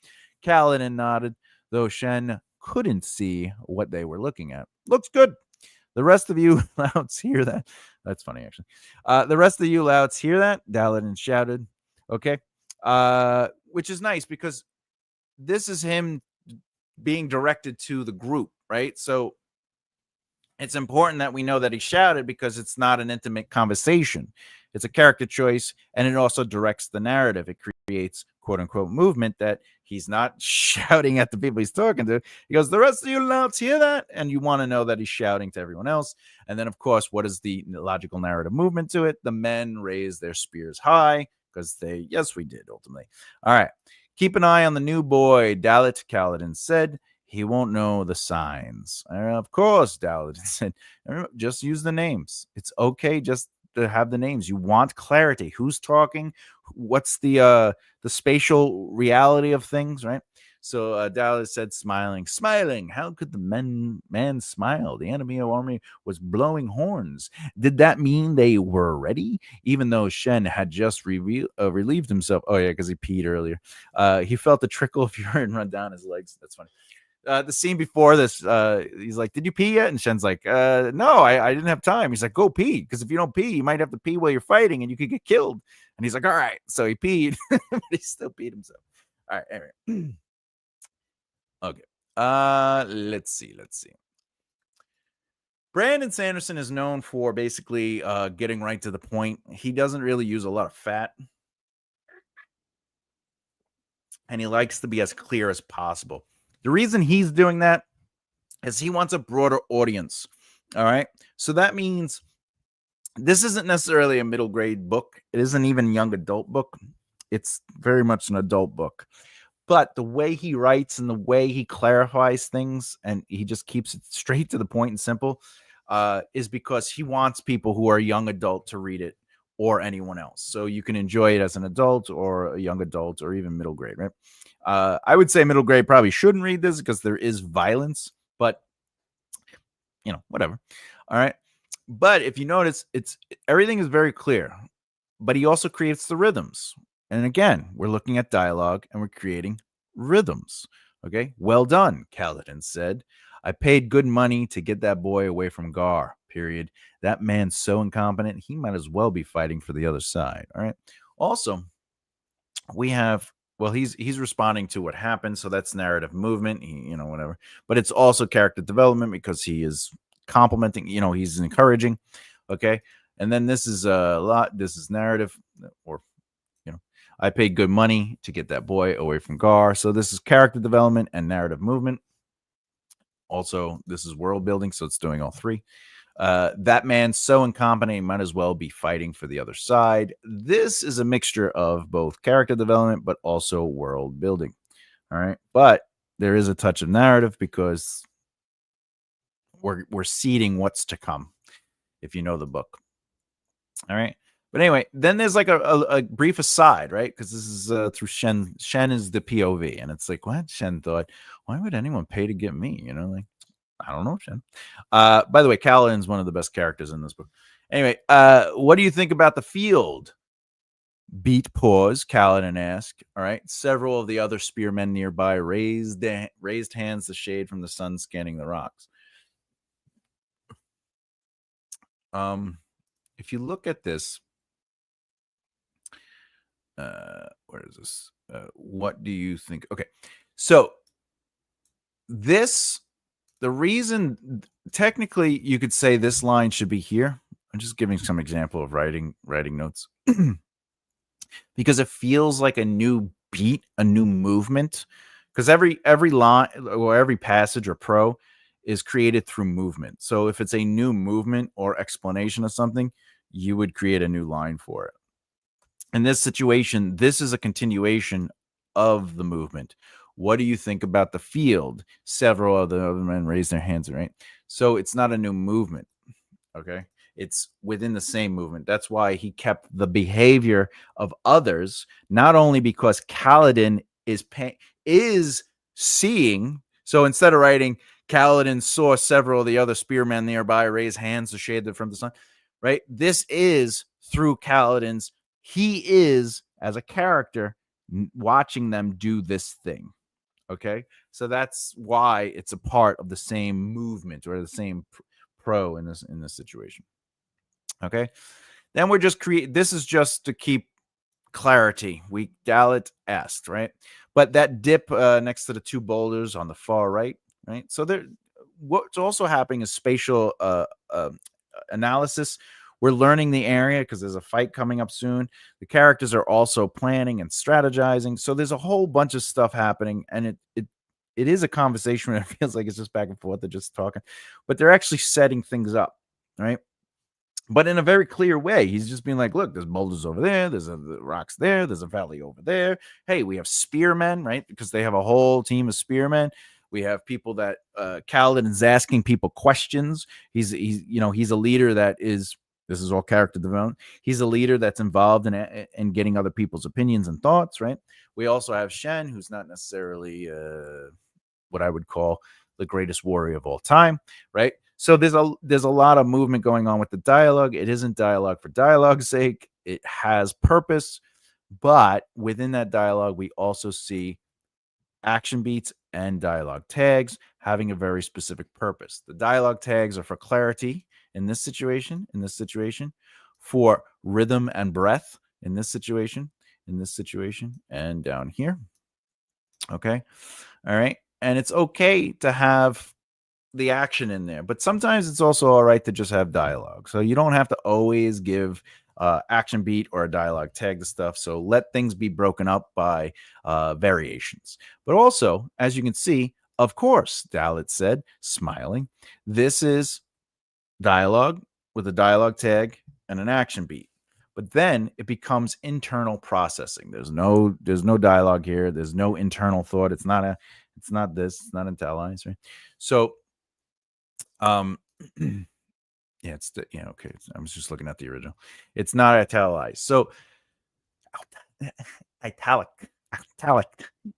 Kaladin nodded, though Shen couldn't see what they were looking at. Looks good. The rest of you louts hear that. That's funny, actually. The rest of you louts hear that? Daladin shouted. Okay. Which is nice because this is him being directed to the group, right? So it's important that we know that he shouted because it's not an intimate conversation. It's a character choice, and it also directs the narrative. It creates quote unquote movement that he's not shouting at the people he's talking to. He goes, the rest of you louts hear that? And you want to know that he's shouting to everyone else. And then, of course, what is the logical narrative movement to it? The men raise their spears high because yes, we did ultimately. All right. Keep an eye on the new boy, Dalit, Kaladin said. He won't know the signs. Of course, Dalit said. Just use the names. It's okay just to have the names. You want clarity. Who's talking? What's the spatial reality of things, right? So Dalit said, smiling. How could the man smile? The enemy army was blowing horns. Did that mean they were ready? Even though Shen had just relieved himself. Oh, yeah, because he peed earlier. He felt the trickle of urine run down his legs. That's funny. The scene before this, he's like, did you pee yet? And Shen's like, no, I didn't have time. He's like, go pee, because if you don't pee, you might have to pee while you're fighting and you could get killed. And he's like, all right. So he peed, but he still peed himself. All right, anyway. Okay. Let's see. Brandon Sanderson is known for basically getting right to the point. He doesn't really use a lot of fat. And he likes to be as clear as possible. The reason he's doing that is he wants a broader audience. All right. So that means this isn't necessarily a middle grade book. It isn't even a young adult book. It's very much an adult book. But the way he writes and the way he clarifies things and he just keeps it straight to the point and simple is because he wants people who are young adult to read it or anyone else. So you can enjoy it as an adult or a young adult or even middle grade, right? I would say middle grade probably shouldn't read this because there is violence, but whatever. All right. But if you notice, everything is very clear, but he also creates the rhythms. And again, we're looking at dialogue and we're creating rhythms. Okay. Well done, Kaladin said. I paid good money to get that boy away from Gar, period. That man's so incompetent, he might as well be fighting for the other side. All right. Also, we have he's responding to what happened, so that's narrative movement, whatever. But it's also character development because he is complimenting, he's encouraging. Okay. And then this is this is narrative, or I paid good money to get that boy away from Gar. So this is character development and narrative movement. Also, this is world building, so it's doing all three. That man's so incompetent, he might as well be fighting for the other side. This is a mixture of both character development, but also world building. All right. But there is a touch of narrative because we're seeding what's to come, if you know the book. All right. But anyway, then there's like a brief aside, right? Because this is through Shen. Shen is the POV. And it's like, what? Shen thought, why would anyone pay to get me? Like, I don't know, Shen. By the way, Kaladin's one of the best characters in this book. Anyway, what do you think about the field? Beat pause, Kaladin asked. All right. Several of the other spearmen nearby raised hands to shade from the sun, scanning the rocks. If you look at this, where is this? What do you think? Okay. So this The reason, technically, you could say this line should be here. I'm just giving some example of writing notes because it feels like a new beat, a new movement. Because every line or every passage or pro is created through movement. So if it's a new movement or explanation of something, you would create a new line for it. In this situation, this is a continuation of the movement. What do you think about the field? Several of the other men raised their hands, right? So it's not a new movement. Okay. It's within the same movement. That's why he kept the behavior of others, not only because Kaladin is seeing. So instead of writing, Kaladin saw several of the other spearmen nearby raise hands to shade them from the sun, right? This is through Kaladin's, he is, as a character, watching them do this thing. Okay. So that's why it's a part of the same movement or the same pro in this situation. Okay. Then we're just this is just to keep clarity. We Dalit asked, right? But that dip next to the two boulders on the far right, right? So there, what's also happening is spatial analysis. We're learning the area because there's a fight coming up soon. The characters are also planning and strategizing. So there's a whole bunch of stuff happening, and it is a conversation where it feels like it's just back and forth. They're just talking, but they're actually setting things up, right? But in a very clear way. He's just being like, look, there's boulders over there, there's the rocks there, there's a valley over there. Hey, we have spearmen, right? Because they have a whole team of spearmen. We have people that Kaladin is asking people questions. He's he's a leader that is, this is all character development. He's a leader that's involved in getting other people's opinions and thoughts, right? We also have Shen, who's not necessarily what I would call the greatest warrior of all time, right? So there's a lot of movement going on with the dialogue. It isn't dialogue for dialogue's sake. It has purpose, but within that dialogue, we also see action beats and dialogue tags having a very specific purpose. The dialogue tags are for clarity in this situation, for rhythm and breath in this situation, and down here. Okay. All right. And it's okay to have the action in there, but sometimes it's also all right to just have dialogue. So you don't have to always give action beat or a dialogue tag to stuff. So let things be broken up by variations. But also, as you can see, of course, Dalit said, smiling, this is dialogue with a dialogue tag and an action beat. But then it becomes internal processing. There's no dialogue here. There's no internal thought. It's not this. It's not italicized, right? So yeah, it's okay. I was just looking at the original. It's not italicized. So italic.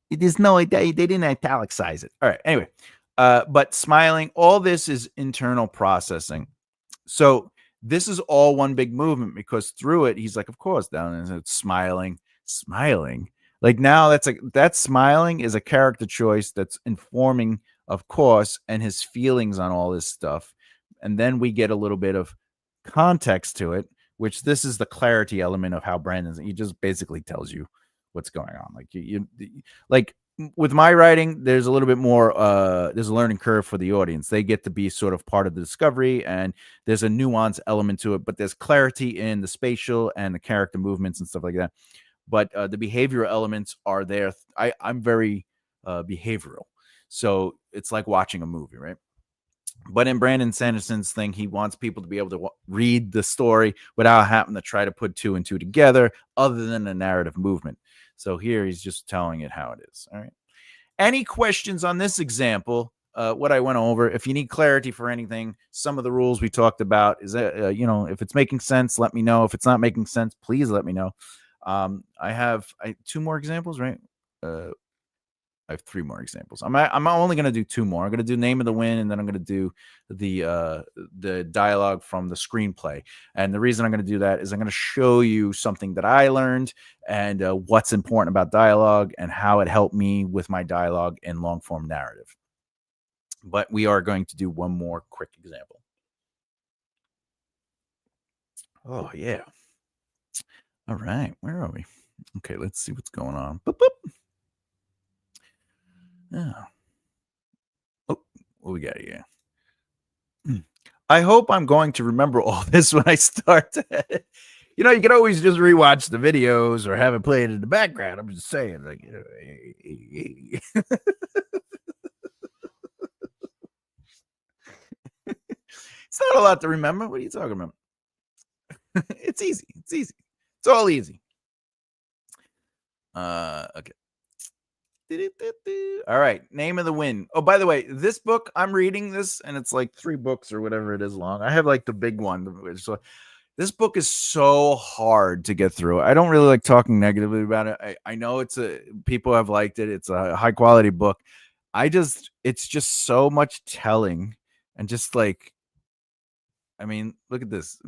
It is no, they didn't italicize it. All right. Anyway, but smiling, all this is internal processing. So this is all one big movement because through it, he's like, of course, down and it's smiling. Like now that smiling is a character choice that's informing, of course, and his feelings on all this stuff. And then we get a little bit of context to it, which this is the clarity element of how Brandon's, he just basically tells you what's going on. Like like with my writing, there's a little bit more there's a learning curve for the audience. They get to be sort of part of the discovery, and there's a nuance element to it, but there's clarity in the spatial and the character movements and stuff like that. But the behavioral elements are there. I'm very behavioral, so it's like watching a movie, right? But in Brandon Sanderson's thing, he wants people to be able to read the story without having to try to put two and two together, other than a narrative movement. So here he's just telling it how it is. All right. Any questions on this example? What I went over. If you need clarity for anything, some of the rules we talked about is that if it's making sense, let me know. If it's not making sense, please let me know. I have two more examples, right? I have three more examples. I'm only going to do two more. I'm going to do Name of the Wind, and then I'm going to do the dialogue from the screenplay. And the reason I'm going to do that is I'm going to show you something that I learned and what's important about dialogue and how it helped me with my dialogue in long form narrative. But we are going to do one more quick example. Oh yeah. All right, where are we? Okay, let's see what's going on. Boop, boop. Yeah. Oh, What we got here? I hope I'm going to remember all this when I start. You know, you can always just rewatch the videos or have it played in the background. I'm just saying, like, it's not a lot to remember. What are you talking about? It's easy. It's easy. It's all easy. Okay. All right. Name of the Wind. Oh, by the way, this book, I'm reading this, and it's like 3 books or whatever it is long. I have like the big one. So this book is so hard to get through. I don't really like talking negatively about it. I know people have liked it. It's a high quality book. It's just so much telling, and just like, I mean, look at this.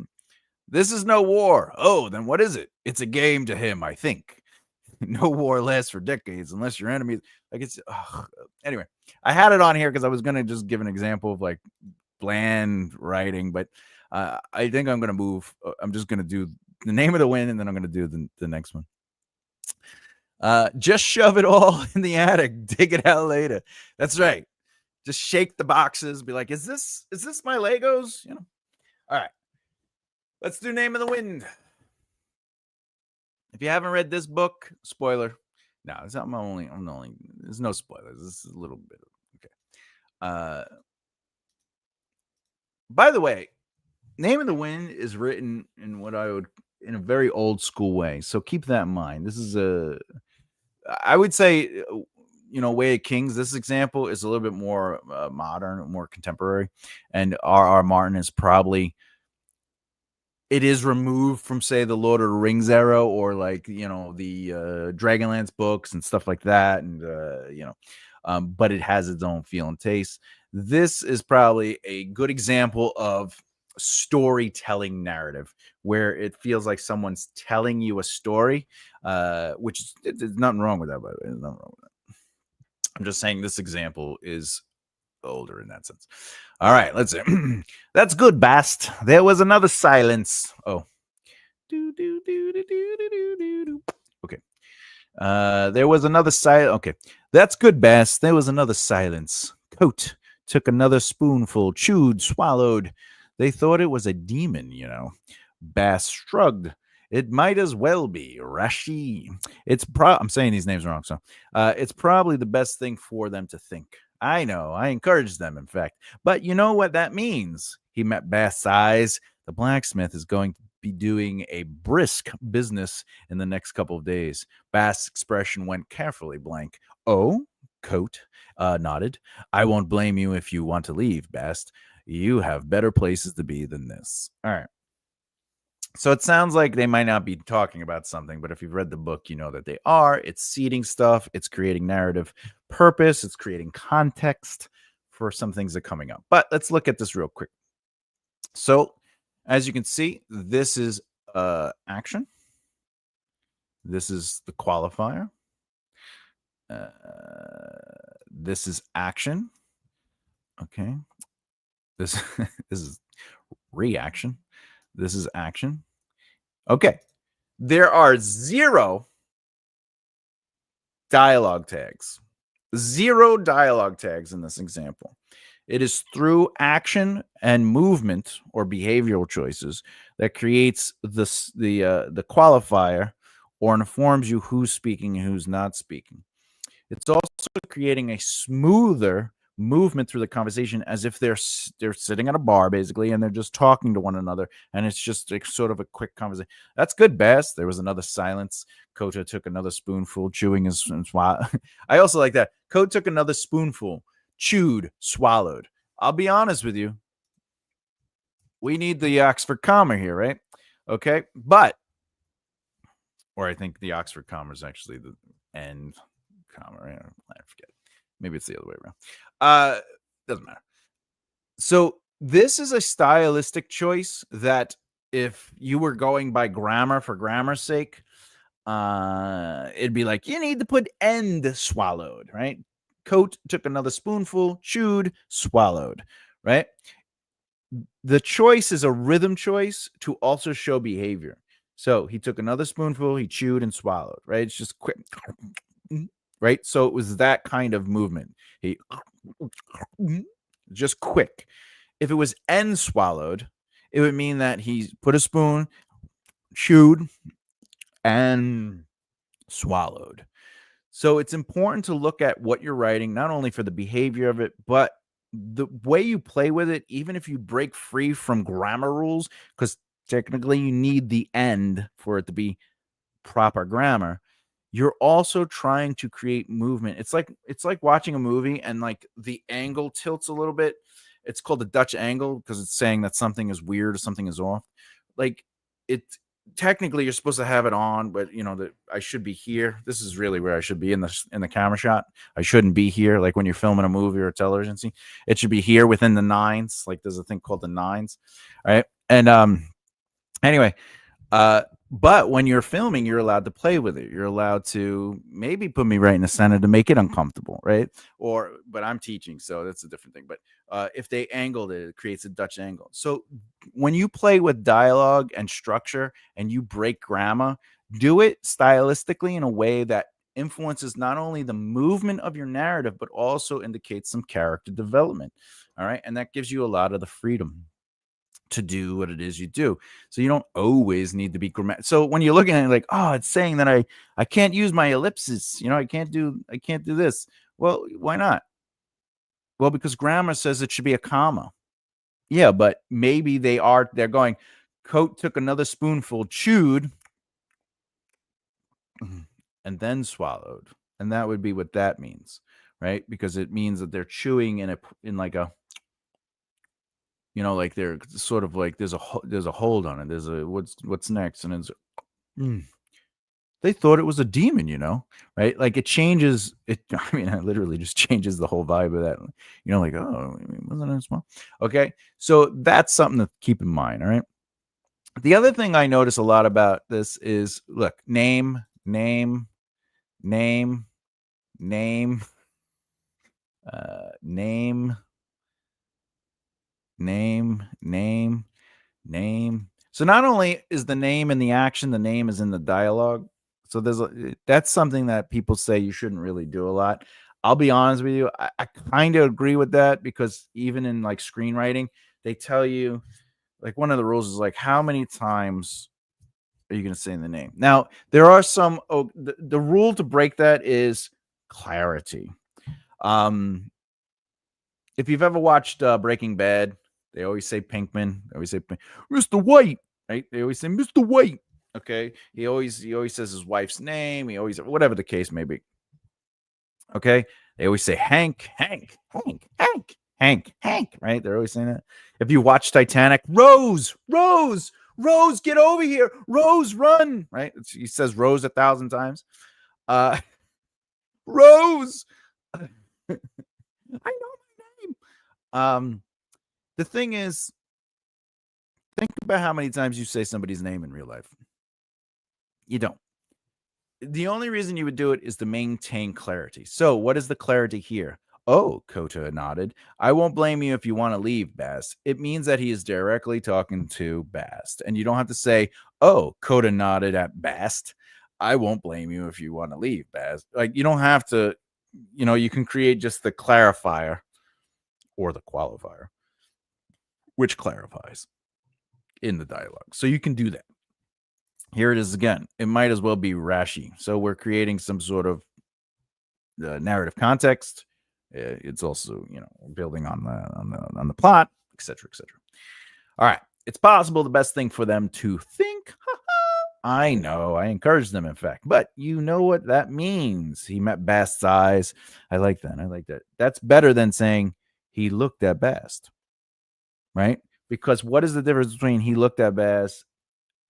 This is no war. Oh, then what is it? It's a game to him, I think. No war lasts for decades unless your enemies. Like it's anyway. I had it on here because I was gonna just give an example of like bland writing, but I think I'm gonna move. I'm just gonna do the Name of the Wind, and then I'm gonna do the next one. Just shove it all in the attic. Dig it out later. That's right. Just shake the boxes. Be like, is this my Legos? You know. All right. Let's do Name of the Wind. If you haven't read this book, spoiler. No, I'm only. There's no spoilers. This is a little bit. Okay. By the way, Name of the Wind is written in in a very old school way. So keep that in mind. This is I would say, Way of Kings. This example is a little bit more modern, more contemporary, and R.R. Martin is probably. It is removed from, say, the Lord of the Rings era, or like the Dragonlance books and stuff like that, and but it has its own feel and taste. This is probably a good example of storytelling narrative, where it feels like someone's telling you a story, which there's nothing wrong with that. By the way, there's nothing wrong with that. I'm just saying this example is older in that sense. All right, let's see. That's good, Bast. There was another silence. Oh. Okay. There was another silence. Okay. That's good, Bast. There was another silence. Coat took another spoonful, chewed, swallowed. They thought it was a demon, Bass shrugged. It might as well be Rashi. I'm saying these names wrong, so it's probably the best thing for them to think. I know. I encouraged them, in fact. But you know what that means? He met Bass's eyes. The blacksmith is going to be doing a brisk business in the next couple of days. Bass's expression went carefully blank. Oh, Coat nodded. I won't blame you if you want to leave, Bast. You have better places to be than this. All right. So it sounds like they might not be talking about something, but if you've read the book, you know that they are. It's seeding stuff. It's creating narrative purpose. It's creating context for some things that are coming up. But let's look at this real quick. So as you can see, this is action. This is the qualifier. This is action. Okay. This is reaction. This is action. Okay. There are 0 dialogue tags. 0 dialogue tags in this example. It is through action and movement or behavioral choices that creates the qualifier or informs you who's speaking and who's not speaking. It's also creating a smoother movement through the conversation, as if they're sitting at a bar basically, and they're just talking to one another, and it's just like sort of a quick conversation. That's good, Bass. There was another silence. Kota took another spoonful, chewing his swallow. I also like that. Kota took another spoonful, chewed, swallowed. I'll be honest with you. We need the Oxford comma here, right? Okay, or I think the Oxford comma is actually the end comma, right? I forget. Maybe it's the other way around. Doesn't matter. So this is a stylistic choice that, if you were going by grammar for grammar's sake, it'd be like, you need to put end swallowed, right? Coat took another spoonful, chewed, swallowed, right? The choice is a rhythm choice to also show behavior. So he took another spoonful, he chewed and swallowed, right? It's just quick. Right? So it was that kind of movement. He just quick. If it was N swallowed, it would mean that he put a spoon, chewed, and swallowed. So it's important to look at what you're writing, not only for the behavior of it, but the way you play with it, even if you break free from grammar rules, because technically you need the end for it to be proper grammar. You're also trying to create movement. It's like watching a movie and like the angle tilts a little bit. It's called the Dutch angle because it's saying that something is weird or something is off. Like it technically you're supposed to have it on, but you know that I should be here. This is really where I should be in the camera shot. I shouldn't be here. Like when you're filming a movie or a television scene, it should be here within the nines. Like there's a thing called the nines, right? And anyway, but when you're filming, you're allowed to play with it. You're allowed to maybe put me right in the center to make it uncomfortable, right? But I'm teaching, so that's a different thing. But if they angled it, it creates a Dutch angle. So when you play with dialogue and structure and you break grammar, do it stylistically in a way that influences not only the movement of your narrative, but also indicates some character development. All right. And that gives you a lot of the freedom to do what it is you do. So you don't always need to be grammatical. So when you're looking at it like, oh, it's saying that I can't use my ellipses, I can't do this. Well, why not? Well, because grammar says it should be a comma. Yeah, but maybe they're going, Coat took another spoonful, chewed, and then swallowed. And that would be what that means, right? Because it means that they're chewing in like a like they're sort of like there's a hold on it. There's a what's next, and it's they thought it was a demon, right? Like it changes it. I mean, it literally just changes the whole vibe of that. Like oh, wasn't it small? Okay, so that's something to keep in mind. All right. The other thing I notice a lot about this is look, name, name, name, name, name, name. So not only is the name in the action, the name is in the dialogue. So that's something that people say you shouldn't really do a lot. I'll be honest with you, I kind of agree with that because even in like screenwriting, they tell you like one of the rules is like how many times are you going to say the name? Now there are some. The rule to break that is clarity. If you've ever watched Breaking Bad, they always say Pinkman. They always say Mr. White, right? They always say Mr. White. Okay, he always says his wife's name. He always whatever the case may be. Okay, they always say Hank, Hank, Hank, Hank, Hank, Hank. Right? They're always saying that. If you watch Titanic, Rose, Rose, Rose, get over here, Rose, run. Right? He says Rose 1,000 times. Rose. I know my name. The thing is, think about how many times you say somebody's name in real life. You don't. The only reason you would do it is to maintain clarity. So, what is the clarity here? Oh, Kota nodded. I won't blame you if you want to leave, Bast. It means that he is directly talking to Bast. And you don't have to say, oh, Kota nodded at Bast. I won't blame you if you want to leave, Bast. Like, you don't have to, you can create just the clarifier or the qualifier, which clarifies in the dialogue. So you can do that. Here it is again. It might as well be Rashi. So we're creating some sort of narrative context. It's also, building on the plot, etc., etc. All right. It's possible the best thing for them to think. I know. I encourage them, in fact. But you know what that means. He met Bast's eyes. I like that. That's better than saying he looked at Bast. Right? Because what is the difference between he looked at Bast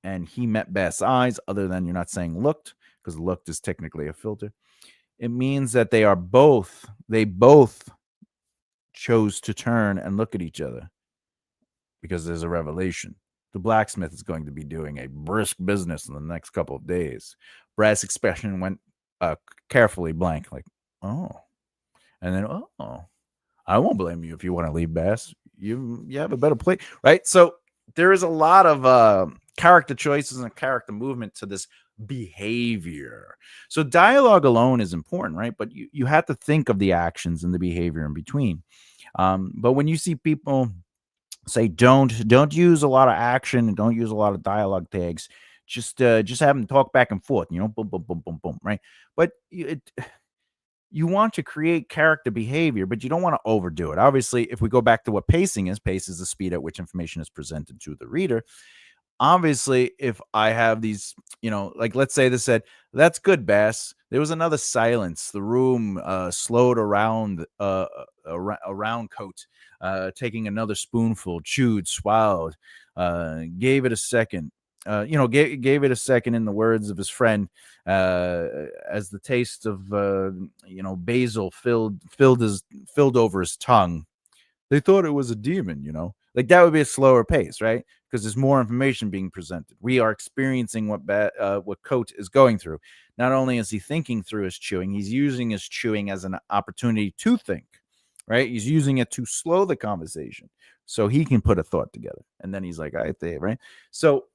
and he met Bast's eyes, other than you're not saying looked, because looked is technically a filter? It means that they both chose to turn and look at each other because there's a revelation. The blacksmith is going to be doing a brisk business in the next couple of days. Brad's expression went carefully blank, like, oh. And then, oh, I won't blame you if you want to leave, Bass. You have a better play, right? So there is a lot of character choices and character movement to this behavior. So dialogue alone is important, right? But you have to think of the actions and the behavior in between. But when you see people say don't use a lot of action and don't use a lot of dialogue tags, just have them talk back and forth, boom, boom, boom, boom, boom, right? But you want to create character behavior, but you don't want to overdo it. Obviously, if we go back to what pacing is, pace is the speed at which information is presented to the reader. Obviously, if I have these, like let's say this said, "That's good, Bass." There was another silence. The room slowed around, around coat, taking another spoonful, chewed, swallowed, gave it a second. Gave it a second in the words of his friend, as the taste of basil filled over his tongue. They thought it was a demon. Like that would be a slower pace, right? Because there's more information being presented. We are experiencing what Coat is going through. Not only is he thinking through his chewing, he's using his chewing as an opportunity to think, right? He's using it to slow the conversation so he can put a thought together. And then he's like, "All right, Dave," right? So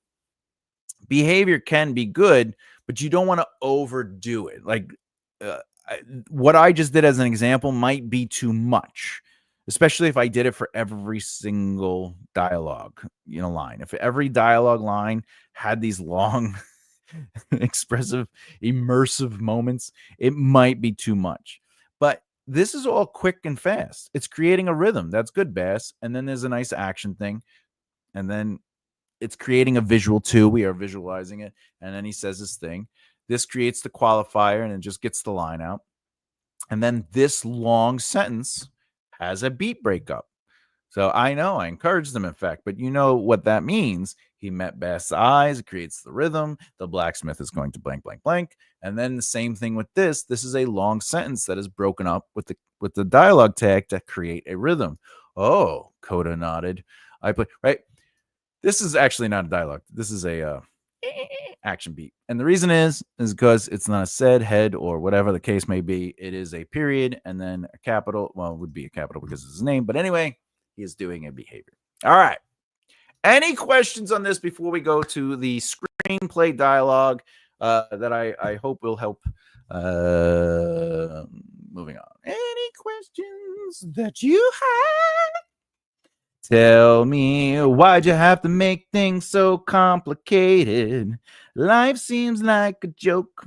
behavior can be good, but you don't want to overdo it. Like what I just did as an example might be too much, especially if I did it for every single dialogue, line. If every dialogue line had these long, expressive, immersive moments, it might be too much. But this is all quick and fast. It's creating a rhythm. That's good, Bass. And then there's a nice action thing. And then it's creating a visual too. We are visualizing it. And then he says this thing. This creates the qualifier and it just gets the line out. And then this long sentence has a beat breakup. So I know I encouraged them, in fact, but you know what that means. He met Bass's eyes, it creates the rhythm. The blacksmith is going to blank, blank, blank. And then the same thing with this. This is a long sentence that is broken up with the dialogue tag to create a rhythm. Oh, Coda nodded. I put right. This is actually not a dialogue. This is a action beat. And the reason is because it's not a said, head, or whatever the case may be. It is a period and then a capital. Well, it would be a capital because it's his name. But anyway, he is doing a behavior. All right. Any questions on this before we go to the screenplay dialogue that I hope will help moving on? Any questions that you have? Tell me, why'd you have to make things so complicated? Life seems like a joke.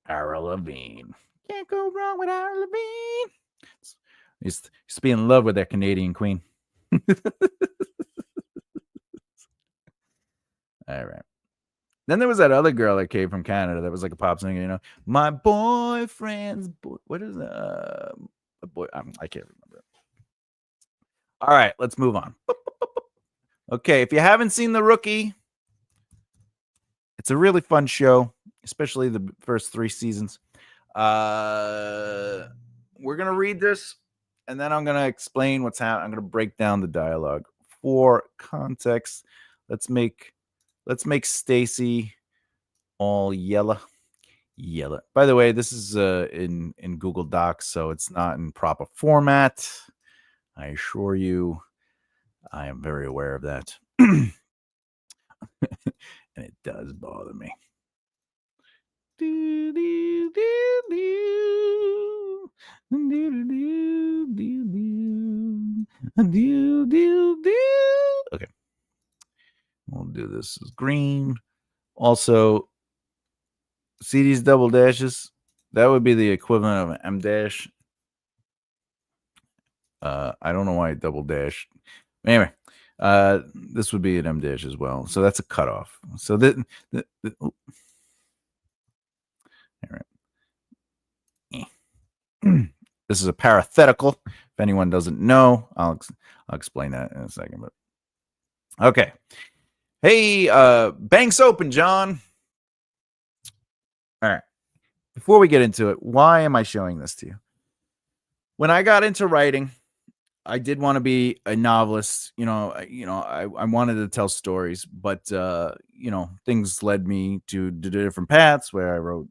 Ara Levine. Can't go wrong with Ara Levine. He's to be in love with that Canadian queen. All right. Then there was that other girl that came from Canada that was like a pop singer, My boyfriend's boy. What is that? A boy. I can't remember. All right, let's move on. Okay, if you haven't seen The Rookie, it's a really fun show, especially the first 3 seasons. We're going to read this, and then I'm going to explain what's happening. I'm going to break down the dialogue. For context, let's make Stacy all yellow. By the way, this is in Google Docs, so it's not in proper format. I assure you, I am very aware of that. And it does bother me. Okay. We'll do this as green. Also, see these double dashes? That would be the equivalent of an M dash. I don't know why I double dash. Anyway, this would be an M dash as well. So that's a cutoff. So all right. This is a parenthetical. If anyone doesn't know, I'll explain that in a second. But okay. Hey, bank's open, John. All right. Before we get into it, why am I showing this to you? When I got into writing, I did want to be a novelist. I wanted to tell stories, but things led me to different paths where I wrote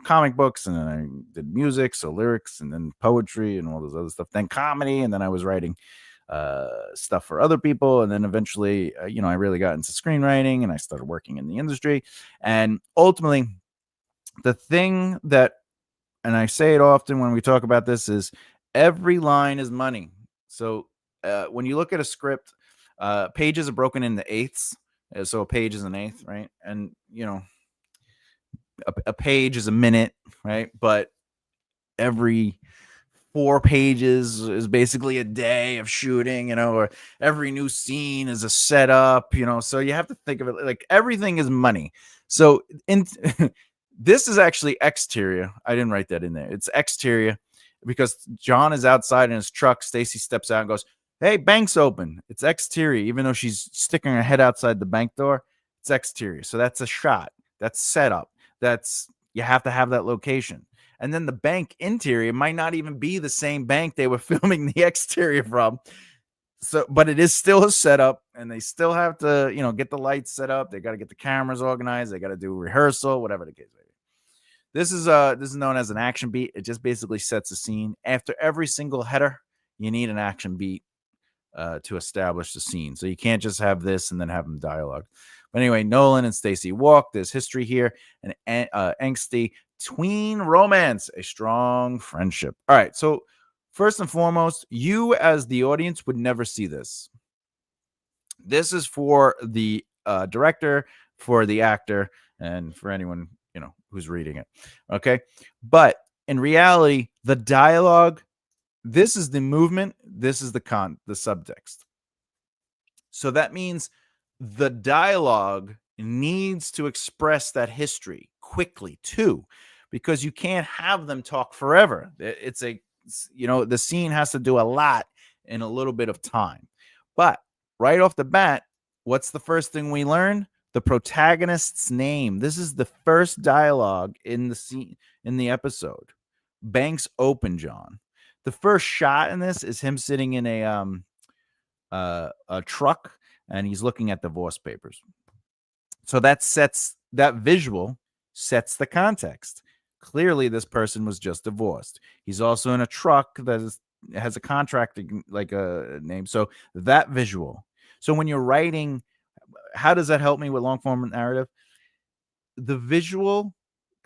comic books, and then I did music, so lyrics, and then poetry, and all this other stuff. Then comedy, and then I was writing stuff for other people, and then eventually, I really got into screenwriting, and I started working in the industry, and ultimately, the thing that, and I say it often when we talk about this, is Every line is money. So when you look at a script, pages are broken into eighths. So a page is an eighth, right? And a page is a minute, right? But every 4 pages is basically a day of shooting, or every new scene is a setup, so you have to think of it like everything is money. So in this is actually exterior. I didn't write that in there. It's exterior because John is outside in his truck. Stacy steps out and goes, "Hey, bank's open." It's exterior, even though she's sticking her head outside the bank door. It's exterior. So that's a shot. That's setup. That's you have to have that location. And then the bank interior might not even be the same bank they were filming the exterior from. So, but it is still a setup, and they still have to, get the lights set up. They got to get the cameras organized. They got to do rehearsal, whatever the case may be. This is known as an action beat. It just basically sets a scene. After every single header, you need an action beat to establish the scene. So you can't just have this and then have them dialogue. But anyway, Nolan and Stacy walk. There's history here, an angsty tween romance, a strong friendship. All right. So first and foremost, you as the audience would never see this. This is for the director, for the actor, and for anyone who's reading it. Okay. But in reality, the dialogue, this is the movement, this is the subtext. So that means the dialogue needs to express that history quickly too, because you can't have them talk forever. The scene has to do a lot in a little bit of time. But right off the bat, what's the first thing we learn? The protagonist's name. This is the first dialogue in the scene, in the episode. Banks open, John. The first shot in this is him sitting in a truck, and he's looking at divorce papers. So that visual sets the context. Clearly, this person was just divorced. He's also in a truck that has a contracting like a name. So that visual. So when you're writing, how does that help me with long form narrative? The visual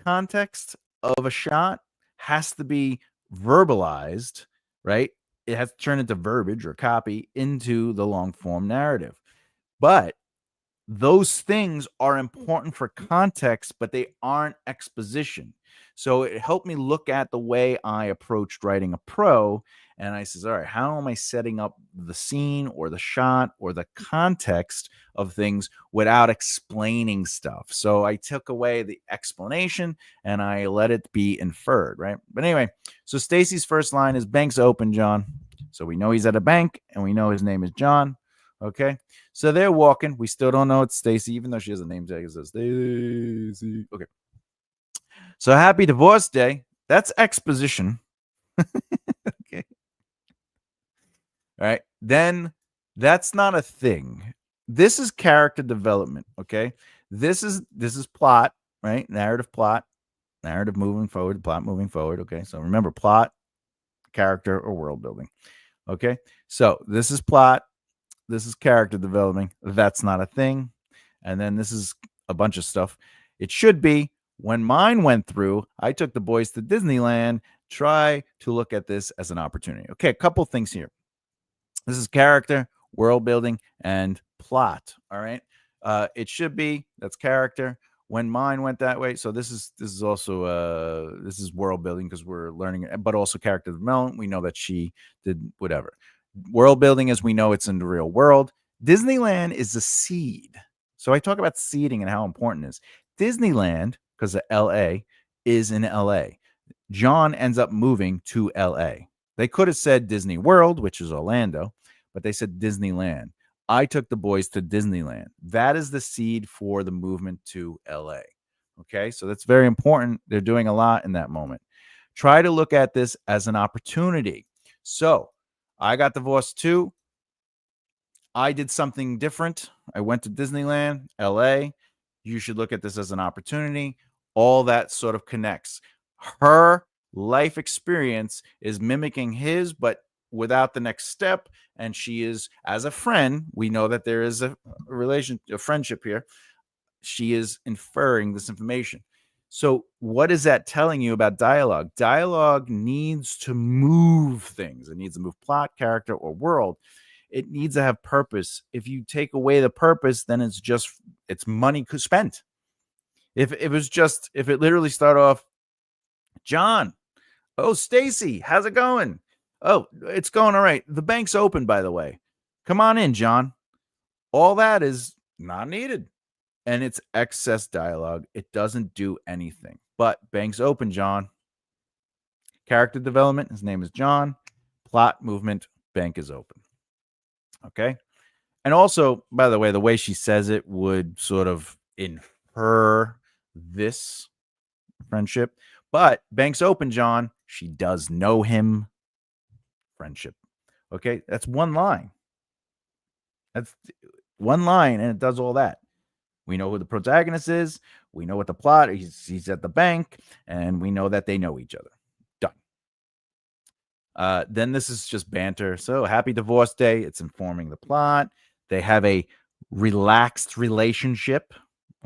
context of a shot has to be verbalized, right? It has to turn into verbiage or copy into the long form narrative. But those things are important for context, but they aren't exposition. So it helped me look at the way I approached writing a pro. And I says, all right, how am I setting up the scene or the shot or the context of things without explaining stuff? So I took away the explanation and I let it be inferred, right? But anyway, so Stacy's first line is bank's open, John. So we know he's at a bank and we know his name is John. Okay. So they're walking. We still don't know it's Stacy, even though she has a name tag that says Stacy. Okay. So happy divorce day. That's exposition. Okay. All right. Then that's not a thing. This is character development. Okay. This is plot, right? Narrative plot, narrative moving forward, plot moving forward. Okay. So remember plot, character, or world building. Okay. So this is plot. This is character developing. That's not a thing. And then this is a bunch of stuff. It should be when mine went through, I took the boys to Disneyland. Try to look at this as an opportunity. Okay, a couple things here. This is character, world building, and plot. All right. It should be, that's character. When mine went that way. So this is also this is world building because we're learning, but also character development. We know that she did whatever. World building, as we know, it's in the real world. Disneyland is a seed. So I talk about seeding and how important it is. Disneyland, because of LA, is in LA. John ends up moving to LA. They could have said Disney World, which is Orlando, but they said Disneyland. I took the boys to Disneyland. That is the seed for the movement to LA. Okay, so that's very important. They're doing a lot in that moment. Try to look at this as an opportunity. So I got divorced too. I did something different. I went to Disneyland, LA. You should look at this as an opportunity. All that sort of connects. Her life experience is mimicking his, but without the next step. And she is, as a friend, we know that there is a friendship here. She is inferring this information. So, what is that telling you about dialogue? Dialogue needs to move things. It needs to move plot, character, or world. It needs to have purpose. If you take away the purpose, then it's money spent. If it literally start off, John, oh, Stacy, how's it going? Oh, it's going all right. The bank's open, by the way. Come on in, John. All that is not needed. And it's excess dialogue. It doesn't do anything. But bank's open, John. Character development. His name is John. Plot movement. Bank is open. Okay. And also, by the way she says it would sort of infer this friendship. But bank's open, John. She does know him. Friendship. Okay. That's one line. That's one line, and it does all that. We know who the protagonist is. We know what the plot is. He's at the bank, and we know that they know each other. Done. Then this is just banter. So happy divorce day. It's informing the plot. They have a relaxed relationship.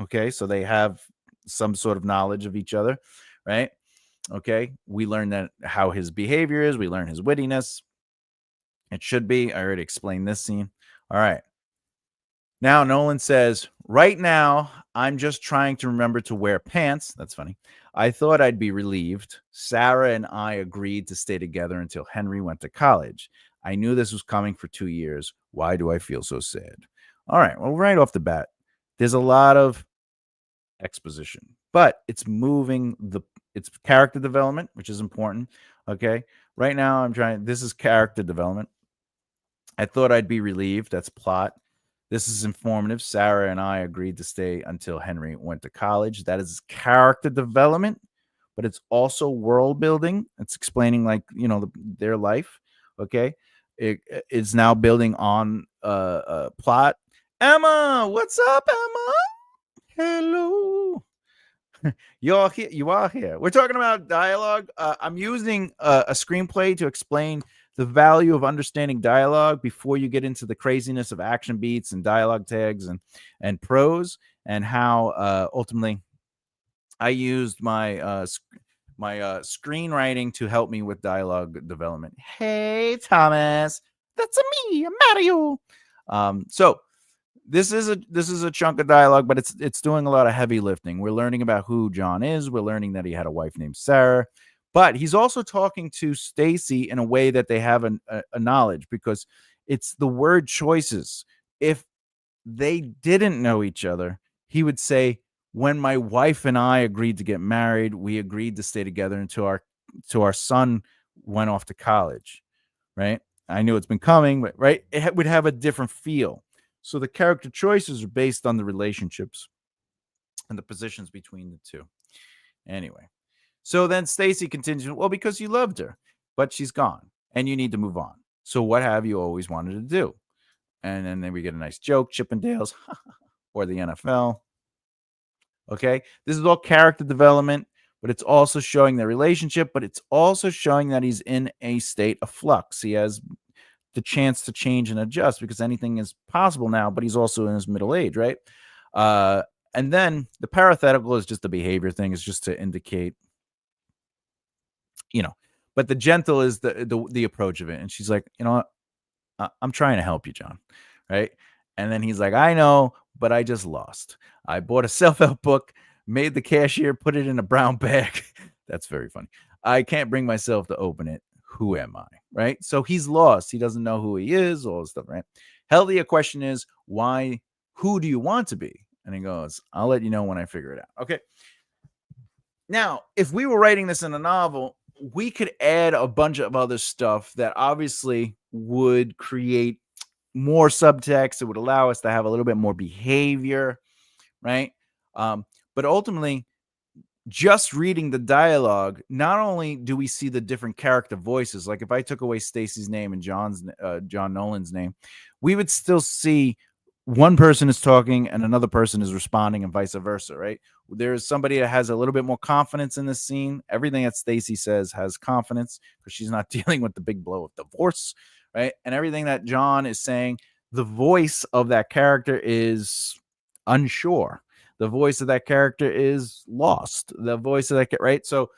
Okay, so they have some sort of knowledge of each other, right? Okay, we learn that how his behavior is. We learn his wittiness. It should be. I already explained this scene. All right. Now Nolan says, right now, I'm just trying to remember to wear pants. That's funny. I thought I'd be relieved. Sarah and I agreed to stay together until Henry went to college. I knew this was coming for 2 years. Why do I feel so sad? All right. Well, right off the bat, there's a lot of exposition, but it's it's character development, which is important. Okay. Right now, this is character development. I thought I'd be relieved. That's plot. This is informative. Sarah and I agreed to stay until Henry went to college. That is character development, but it's also world building. It's explaining, like, their life. Okay. It's now building on plot. Emma, what's up, Emma? Hello. You are here. We're talking about dialogue. I'm using a screenplay to explain the value of understanding dialogue before you get into the craziness of action beats and dialogue tags and prose, and how ultimately I used my screenwriting to help me with dialogue development. Hey, Thomas, that's me, Mario. So this is a chunk of dialogue, but it's doing a lot of heavy lifting. We're learning about who John is. We're learning that he had a wife named Sarah. But he's also talking to Stacy in a way that they have a knowledge, because it's the word choices. If they didn't know each other, he would say, when my wife and I agreed to get married, we agreed to stay together until our son went off to college, right? I knew it's been coming, but right, it would have a different feel. So the character choices are based on the relationships and the positions between the two. Anyway. So then Stacy continues, well, because you loved her, but she's gone and you need to move on. So what have you always wanted to do? And then we get a nice joke, Chippendales or the NFL. Okay. This is all character development, but it's also showing their relationship, but it's also showing that he's in a state of flux. He has the chance to change and adjust because anything is possible now, but he's also in his middle age, right? And then the parenthetical is just a behavior thing. It's just to indicate, but the gentle is the approach of it. And she's like, I'm trying to help you, John. Right. And then he's like, I know, but I just lost. I bought a self-help book, made the cashier put it in a brown bag. That's very funny. I can't bring myself to open it. Who am I? Right. So he's lost. He doesn't know who he is, all this stuff. Right. Healthier question is, why? Who do you want to be? And he goes, I'll let you know when I figure it out. Okay. Now, if we were writing this in a novel, we could add a bunch of other stuff that obviously would create more subtext. It would allow us to have a little bit more behavior, right? But ultimately, just reading the dialogue, not only do we see the different character voices, like if I took away Stacy's name and John Nolan's name, we would still see one person is talking and another person is responding and vice versa, right? There's somebody that has a little bit more confidence in this scene. Everything that Stacy says has confidence because she's not dealing with the big blow of divorce, right? And everything that John is saying, the voice of that character is unsure. the voice of that character is lost. The voice of that, right? So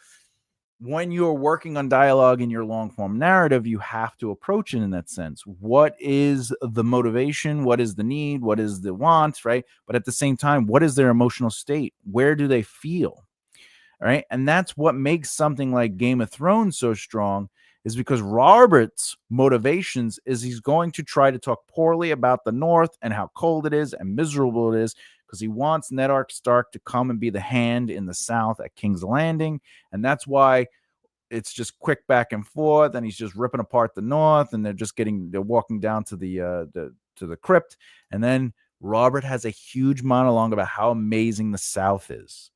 when you're working on dialogue in your long form narrative, you have to approach it in that sense. What is the motivation? What is the need? What is the want? Right. But at the same time, what is their emotional state? Where do they feel? Right. And that's what makes something like Game of Thrones so strong, is because Robert's motivations is he's going to try to talk poorly about the North and how cold it is and miserable it is, because he wants Ned Stark to come and be the hand in the South at King's Landing. And that's why it's just quick back and forth, and he's just ripping apart the North, and they're walking down to the crypt. And then Robert has a huge monologue about how amazing the South is.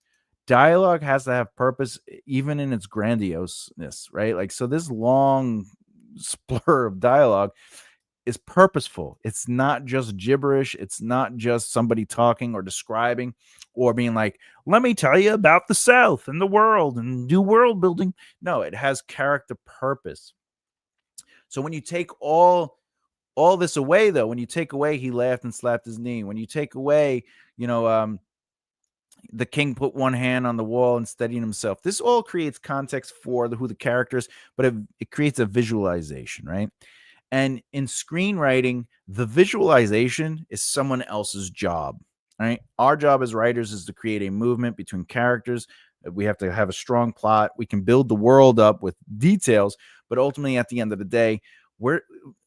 Dialogue has to have purpose, even in its grandioseness, right? Like, so this long splur of dialogue is purposeful. It's not just gibberish. It's not just somebody talking or describing or being like, let me tell you about the South and the world and do world building. No, it has character purpose. So when you take all this away, though, when you take away he laughed and slapped his knee, when you take away, the king put one hand on the wall and steadying himself, this all creates context for who the character is, but it creates a visualization, right? And in screenwriting, the visualization is someone else's job, right? Our job as writers is to create a movement between characters. We have to have a strong plot. We can build the world up with details, but ultimately at the end of the day,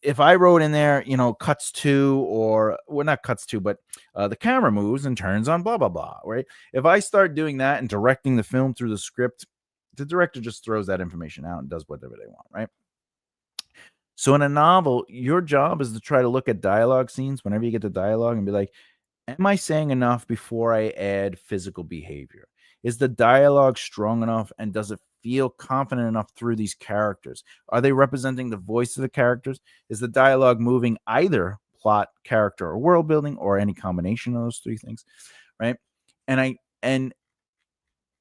if I wrote in there, cuts to, or well, not cuts to, but the camera moves and turns on blah, blah, blah, right? If I start doing that and directing the film through the script, the director just throws that information out and does whatever they want, right? So in a novel, your job is to try to look at dialogue scenes whenever you get to dialogue and be like, am I saying enough before I add physical behavior? Is the dialogue strong enough, and does it feel confident enough through these characters? Are they representing the voice of the characters? Is the dialogue moving either plot, character, or world building, or any combination of those three things, right? And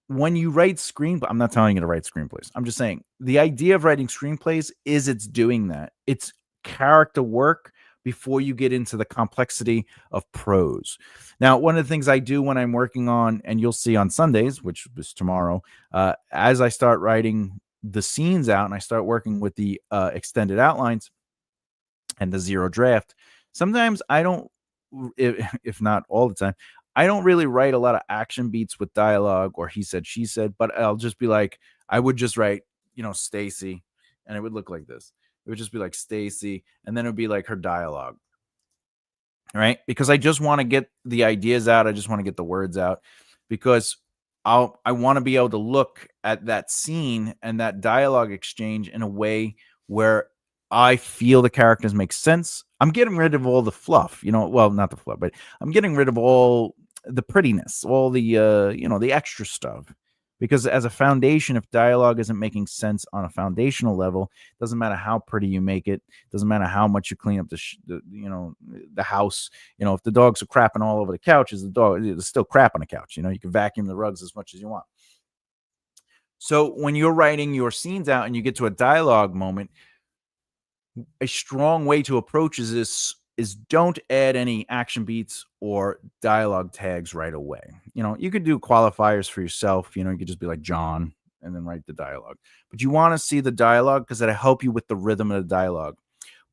when you write screenplays, I'm not telling you to write screenplays. I'm just saying the idea of writing screenplays is it's doing that. It's character work before you get into the complexity of prose. Now, one of the things I do when I'm working on, and you'll see on Sundays, which is tomorrow, as I start writing the scenes out and I start working with the extended outlines and the zero draft, sometimes I don't, if not all the time, I don't really write a lot of action beats with dialogue or he said, she said, but I'll just be like, I would just write, Stacy, and it would look like this. It would just be like Stacy, and then it would be like her dialogue, right? Because I just want to get the ideas out. I just want to get the words out, because I want to be able to look at that scene and that dialogue exchange in a way where I feel the characters make sense. I'm getting rid of all the fluff, well, not the fluff, but I'm getting rid of all the prettiness, all the, the extra stuff. Because as a foundation, if dialogue isn't making sense on a foundational level, it doesn't matter how pretty you make it. Doesn't matter how much you clean up the house. If the dogs are crapping all over the couches, there's still crap on the couch. You can vacuum the rugs as much as you want. So when you're writing your scenes out and you get to a dialogue moment, a strong way to approach is don't add any action beats or dialogue tags right away. You could do qualifiers for yourself. You could just be like John and then write the dialogue. But you want to see the dialogue because it'll help you with the rhythm of the dialogue.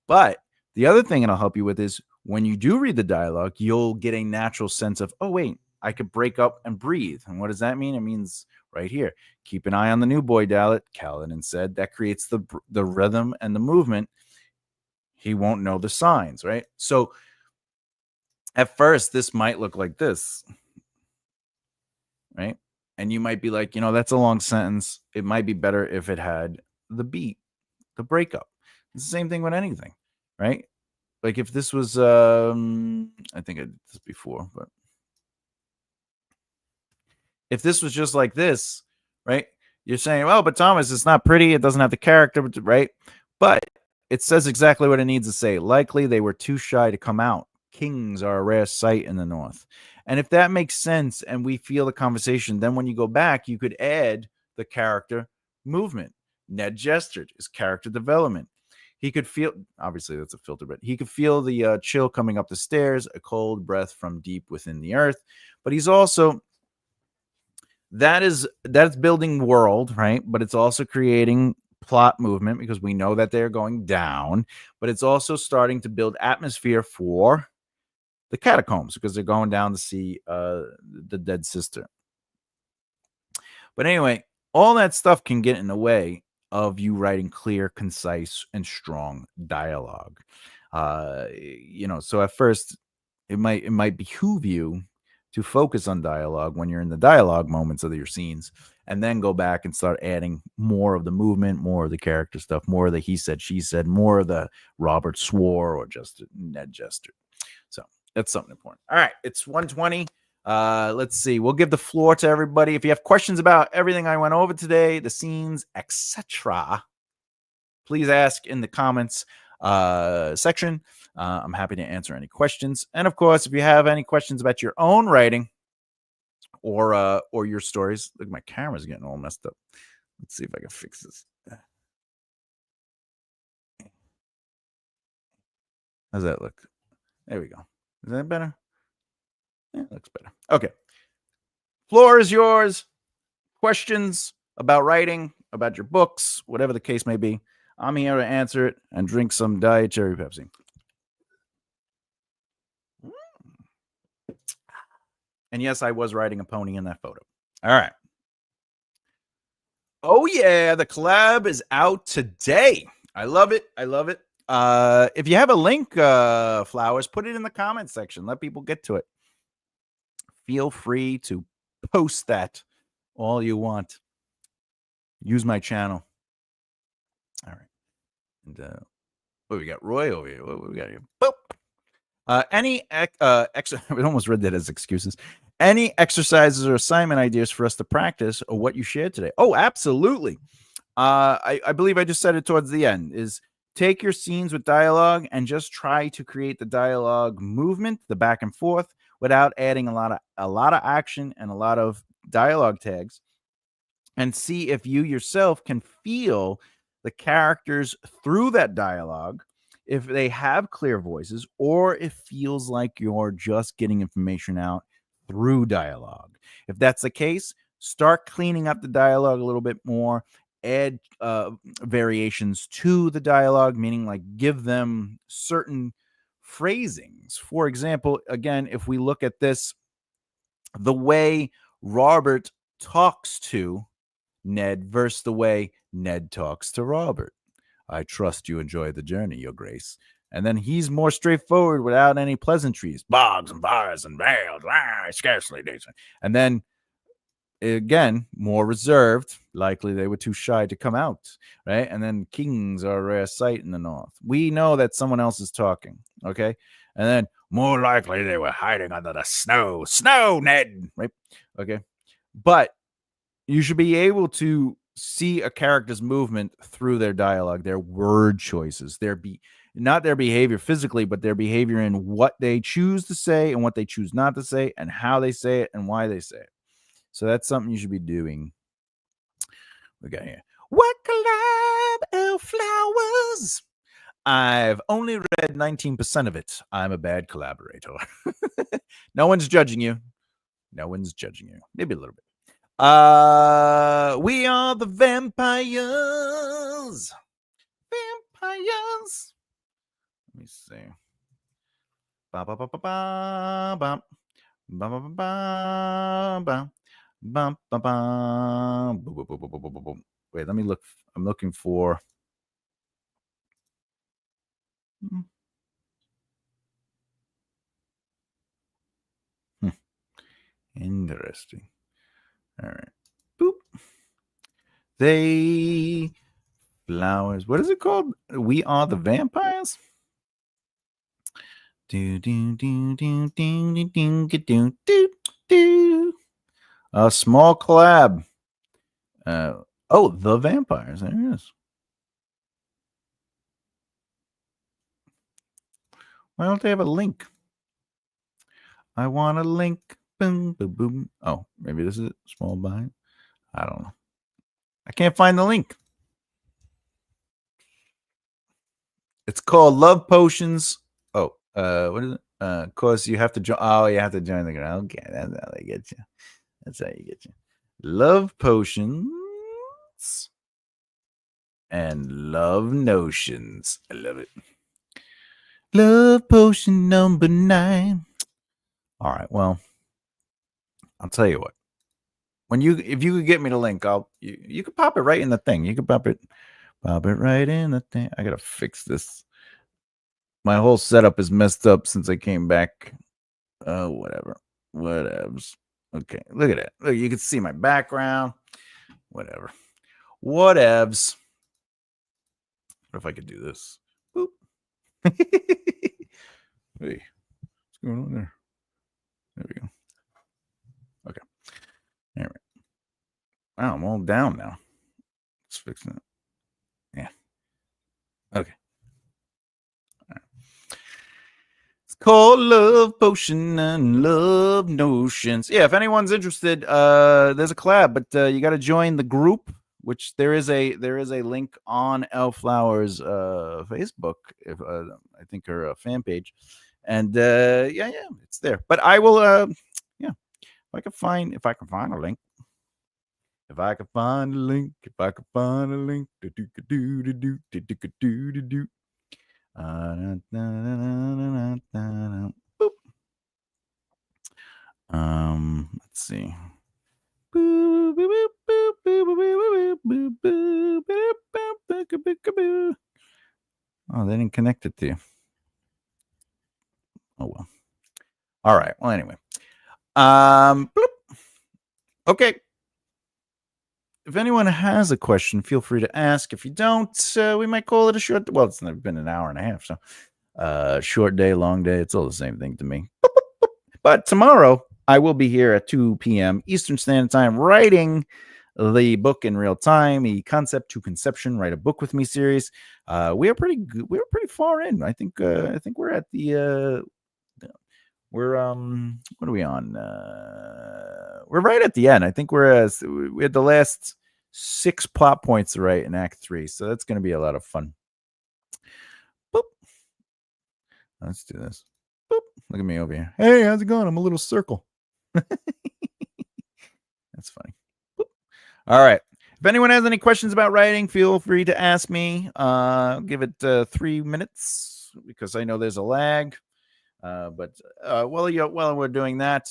But the other thing it'll help you with is when you do read the dialogue, you'll get a natural sense of, oh, wait, I could break up and breathe. And what does that mean? It means right here, keep an eye on the new boy, Kaladin said. That creates the rhythm and the movement. He won't know the signs, right? So at first, this might look like this, right? And you might be like, that's a long sentence. It might be better if it had the beat, the breakup. It's the same thing with anything, right? Like if this was, I think I did this before, but if this was just like this, right? You're saying, well, but Thomas, it's not pretty. It doesn't have the character, right? But it says exactly what it needs to say. Likely they were too shy to come out. Kings are a rare sight in the North. And if that makes sense and we feel the conversation, then when you go back, you could add the character movement. Ned gestured is character development. He could feel, obviously that's a filter, but he could feel the chill coming up the stairs, a cold breath from deep within the earth. But he's also, that's building world, right? But it's also creating plot movement because we know that they're going down, but it's also starting to build atmosphere for the catacombs because they're going down to see the dead sister. But anyway, all that stuff can get in the way of you writing clear, concise, and strong dialogue. So at first it might behoove you to focus on dialogue when you're in the dialogue moments of your scenes, and then go back and start adding more of the movement, more of the character stuff, more of the he said, she said, more of the Robert swore or just Ned gestured. So that's something important. All right, it's 1:20. Let's see. We'll give the floor to everybody. If you have questions about everything I went over today, the scenes, etc., please ask in the comments section. I'm happy to answer any questions. And of course, if you have any questions about your own writing or your stories, look, my camera's getting all messed up. Let's see if I can fix this. How's that look? There we go. Is that better? Yeah, it looks better. Okay. Floor is yours. Questions about writing, about your books, whatever the case may be. I'm here to answer it and drink some Diet Cherry Pepsi. And yes, I was riding a pony in that photo. All right. Oh, yeah. The collab is out today. I love it. I love it. If you have a link, Flowers, put it in the comment section. Let people get to it. Feel free to post that all you want. Use my channel. All right. And what we got? Roy over here. What we got here? Boop. We almost read that as excuses. Any exercises or assignment ideas for us to practice or what you shared today? Oh, absolutely. I believe I just said it towards the end, is take your scenes with dialogue and just try to create the dialogue movement, the back and forth, without adding a lot of action and a lot of dialogue tags, and see if you yourself can feel the characters through that dialogue, if they have clear voices, or it feels like you're just getting information out through dialogue. If that's the case, start cleaning up the dialogue a little bit more, add variations to the dialogue, meaning like give them certain phrasings. For example, again, if we look at this, the way Robert talks to Ned versus the way Ned talks to Robert. I trust you enjoy the journey, Your Grace. And then he's more straightforward without any pleasantries. Bogs and bars and vales, scarcely decent. And then again, more reserved. Likely they were too shy to come out, right? And then kings are a rare sight in the north. We know that someone else is talking, okay? And then more likely they were hiding under the snow. Snow, Ned, right? Okay. But you should be able to see a character's movement through their dialogue, their word choices, not their behavior physically, but their behavior in what they choose to say and what they choose not to say and how they say it and why they say it. So that's something you should be doing. We got here. What collab, L Flowers? I've only read 19% of it. I'm a bad collaborator. No one's judging you. No one's judging you. Maybe a little bit. We are the vampires. Vampires. Let me see. Ba ba ba ba ba ba ba ba ba ba. Bum, bum, bum. Boom, boom, boom, boom, boom, boom, boom. Wait, let me look. I'm looking for. Interesting. All right. Boop. They flowers. What is it called? We are the vampires. Do do do do do do do do do. A small collab. The vampires. There it is. Why don't they have a link? I want a link. Boom, boom, boom. Oh, maybe this is it. Small bind. I don't know. I can't find the link. It's called Love Potions. Oh, what is it? Cause you have to join. Oh, you have to join the group. Okay, that's how they get you. That's how you get you. Love Potions and Love Notions. I love it. Love Potion number 9. All right. Well, I'll tell you what. If you could get me the link, you could pop it right in the thing. You could pop it right in the thing. I gotta fix this. My whole setup is messed up since I came back. Whatever. Whatevs. Okay, look at that. Look, you can see my background. Whatever. Whatevs. What if I could do this? Boop. Hey, what's going on there? There we go. Okay. There we go. Wow, I'm all down now. Let's fix that. Yeah. Okay. It's called Love Potion and Love Notions. Yeah, if anyone's interested, there's a collab, but you got to join the group, which there is a link on Elflower's Facebook, if I think her fan page, and yeah, it's there. But I will, yeah, if I can find a link. If I can find a link, let's see. Oh, they didn't connect it to you. Oh well. All right. Well, anyway. Okay. If anyone has a question, feel free to ask. If you don't, we might call it a short. Well, it's been an hour and a half, so short day, long day. It's all the same thing to me. But tomorrow, I will be here at 2 p.m. Eastern Standard Time writing the book in real time, the Concept to Conception, Write a Book with Me series. We are pretty good. We're pretty far in. I think we're at the we're what are we on? We're right at the end. I think we had the last 6 plot points to write in Act 3, so that's going to be a lot of fun. Boop. Let's do this. Boop. Look at me over here. Hey, how's it going? I'm a little circle. That's funny. Boop. All right. If anyone has any questions about writing, feel free to ask me. Give it 3 minutes because I know there's a lag. But while we're doing that,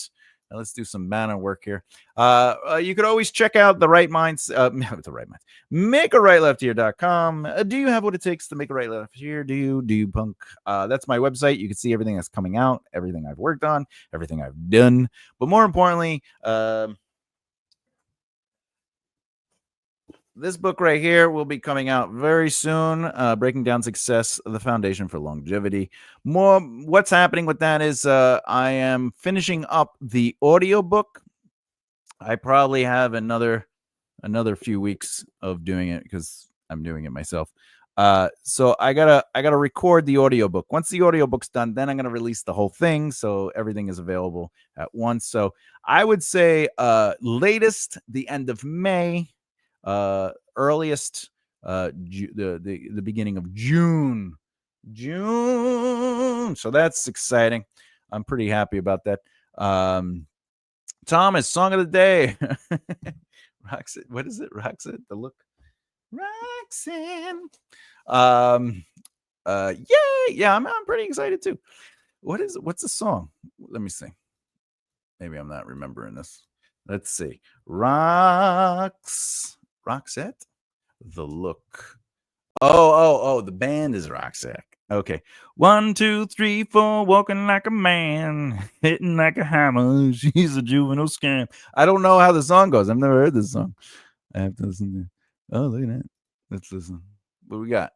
let's do some banner work here. You could always check out the Right Minds, the Right Minds, makearightlefthear.com. Do you have what it takes to make a right left here? Do you punk? That's my website. You can see everything that's coming out, everything I've worked on, everything I've done. But more importantly, this book right here will be coming out very soon. Breaking Down Success, the Foundation for Longevity. What's happening with that is I am finishing up the audiobook. I probably have another few weeks of doing it because I'm doing it myself. So I gotta record the audiobook. Once the audiobook's done, then I'm gonna release the whole thing, so everything is available at once. So I would say latest the end of May. Earliest the beginning of June. So that's exciting. I'm pretty happy about that. Thomas, song of the day. Roxanne, what is it? Roxanne, the look. Roxanne. Yeah, I'm pretty excited too. What's the song? Let me see. Maybe I'm not remembering this. Let's see. Roxette? The Look. Oh, the band is Roxette. Okay. 1, 2, 3, 4, walking like a man, hitting like a hammer. She's a juvenile scam. I don't know how the song goes. I've never heard this song. I have to listen to it. Oh, look at that. Let's listen. What we got?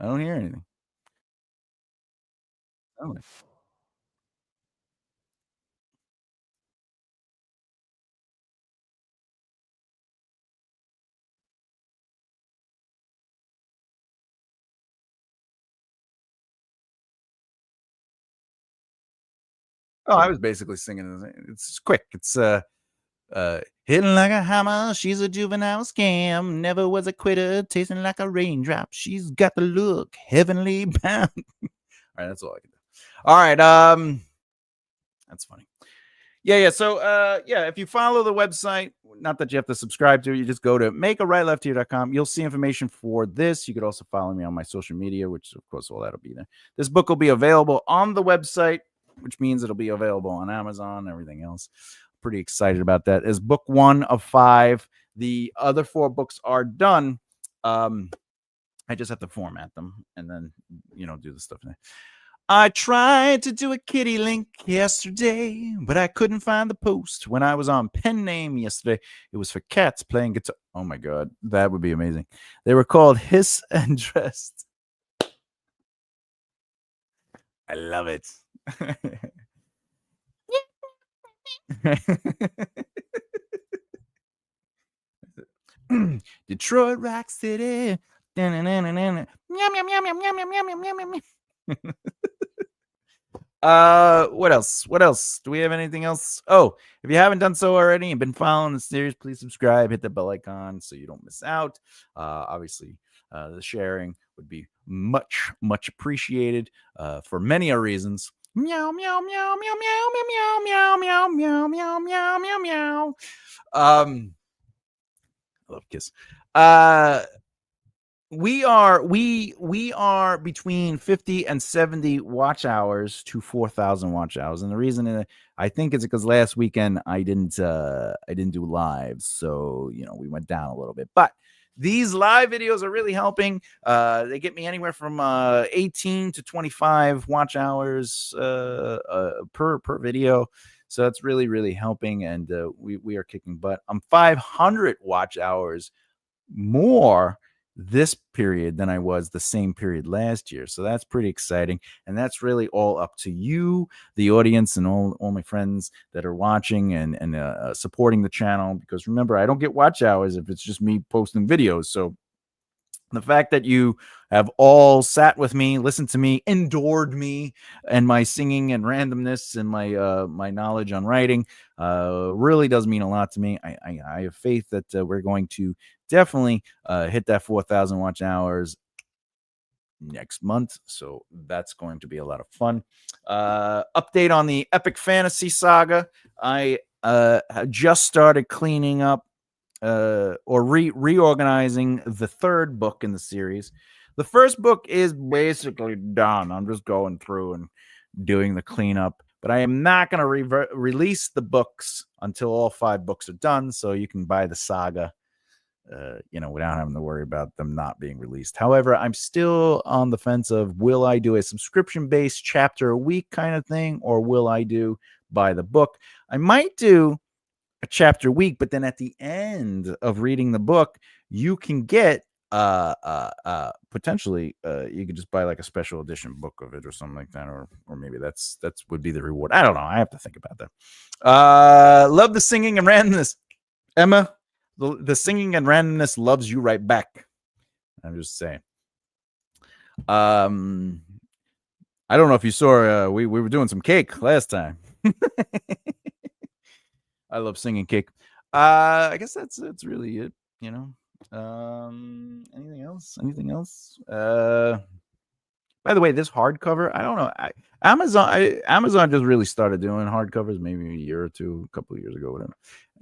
I don't hear anything. Oh. Oh, I was basically singing. It's quick. It's Hitting like a hammer, she's a juvenile scam. Never was a quitter, tasting like a raindrop. She's got the look, heavenly bound. All right, that's all I can do. All right, that's funny. Yeah. So, if you follow the website, not that you have to subscribe to it, you just go to makearightlefthehere.com. You'll see information for this. You could also follow me on my social media, which, of course, all that'll be there. This book will be available on the website, which means it'll be available on Amazon, everything else. Pretty excited about that. Is book 1 of 5. The other 4 books are done. I just have to format them and then, do the stuff. I tried to do a kitty link yesterday, but I couldn't find the post. When I was on Pen Name yesterday, it was for cats playing guitar. Oh my God, that would be amazing. They were called Hiss and Dressed. I love it. Detroit Rock City. What else? What else? Do we have anything else? Oh, if you haven't done so already and been following the series, please subscribe, hit the bell icon so you don't miss out. Obviously, the sharing would be much, much appreciated for many reasons. Meow, meow, meow, meow, meow, meow, meow, meow, meow, meow, meow, meow, meow. I love Kiss. We are between 50 and 70 watch hours to 4,000 watch hours, and the reason I think it's because last weekend I didn't do live, so we went down a little bit. But these live videos are really helping. They get me anywhere from 18 to 25 watch hours per video. So that's really, really helping, and we are kicking butt. I'm 500 watch hours more this period than I was the same period last year. So that's pretty exciting. And that's really all up to you, the audience, and all my friends that are watching and supporting the channel. Because remember, I don't get watch hours if it's just me posting videos. So the fact that you have all sat with me, listened to me, endured me, and my singing and randomness and my knowledge on writing really does mean a lot to me. I have faith that we're going to definitely hit that 4,000 watch hours next month. So that's going to be a lot of fun. Update on the Epic Fantasy Saga. I just started cleaning up or reorganizing the 3rd book in the series. The 1st book is basically done. I'm just going through and doing the cleanup, but I am not going to release the books until all 5 books are done, so you can buy the saga without having to worry about them not being released. However, I'm still on the fence of, will I do a subscription-based chapter a week kind of thing, or will I do buy the book? I might do a chapter a week, but then at the end of reading the book, you can get potentially you could just buy like a special edition book of it or something like that, or maybe that's would be the reward. I don't know. I have to think about that. Love the singing and randomness, Emma. The singing and randomness loves you right back. I'm just saying. I don't know if you saw we were doing some cake last time. I love singing cake. I guess that's really it. Anything else? Anything else? By the way, this hardcover, I don't know. Amazon just really started doing hardcovers maybe a year or two, a couple of years ago, whatever.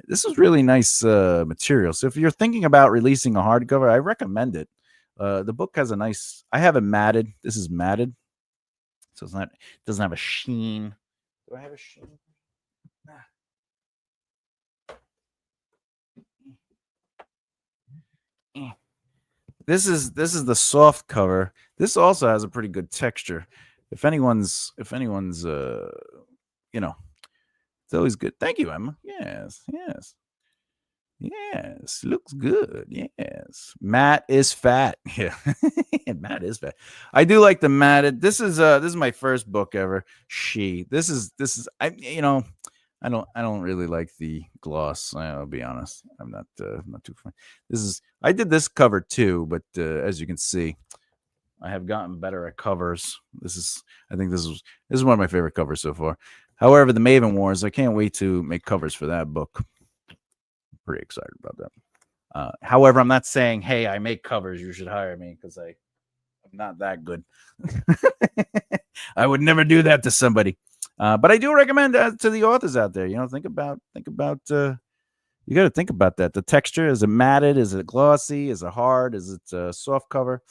This is really nice material. So if you're thinking about releasing a hardcover, I recommend it. The book has a nice. I have it matted. This is matted, so it doesn't have a sheen. Do I have a sheen? This is the soft cover. This also has a pretty good texture. If anyone's it's always good. Thank you, Emma. Yes. Looks good. Yes. Matt is fat. Yeah. Matt is fat. I do like the matted. This is my first book ever. This is I don't really like the gloss. I'll be honest. I'm not too fun. I did this cover too, but as you can see, I have gotten better at covers. I think this is one of my favorite covers so far. However, the Maven Wars, I can't wait to make covers for that book. pretty excited about that. However, I'm not saying, hey, I make covers, you should hire me, because I'm not that good. I would never do that to somebody. But I do recommend to the authors out there, think about you got to think about that. The texture, is it matted? Is it glossy? Is it hard? Is it a soft cover?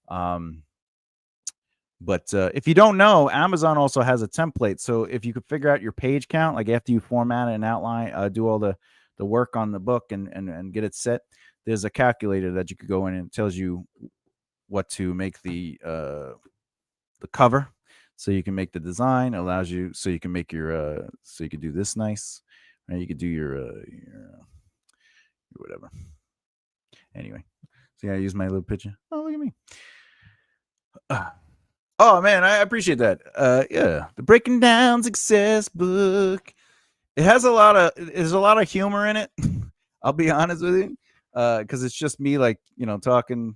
But if you don't know, Amazon also has a template. So if you could figure out your page count, like after you format it and outline, do all the work on the book and get it set, there's a calculator that you could go in and it tells you what to make the cover. So you can make the design, allows you, so you can make your, so you could do this nice, right? You could do your whatever. Anyway, see how I use my little picture. Oh, look at me. Oh man, I appreciate that. Yeah, the Breaking Down Success book. There's a lot of humor in it. I'll be honest with you, because it's just me, like, talking.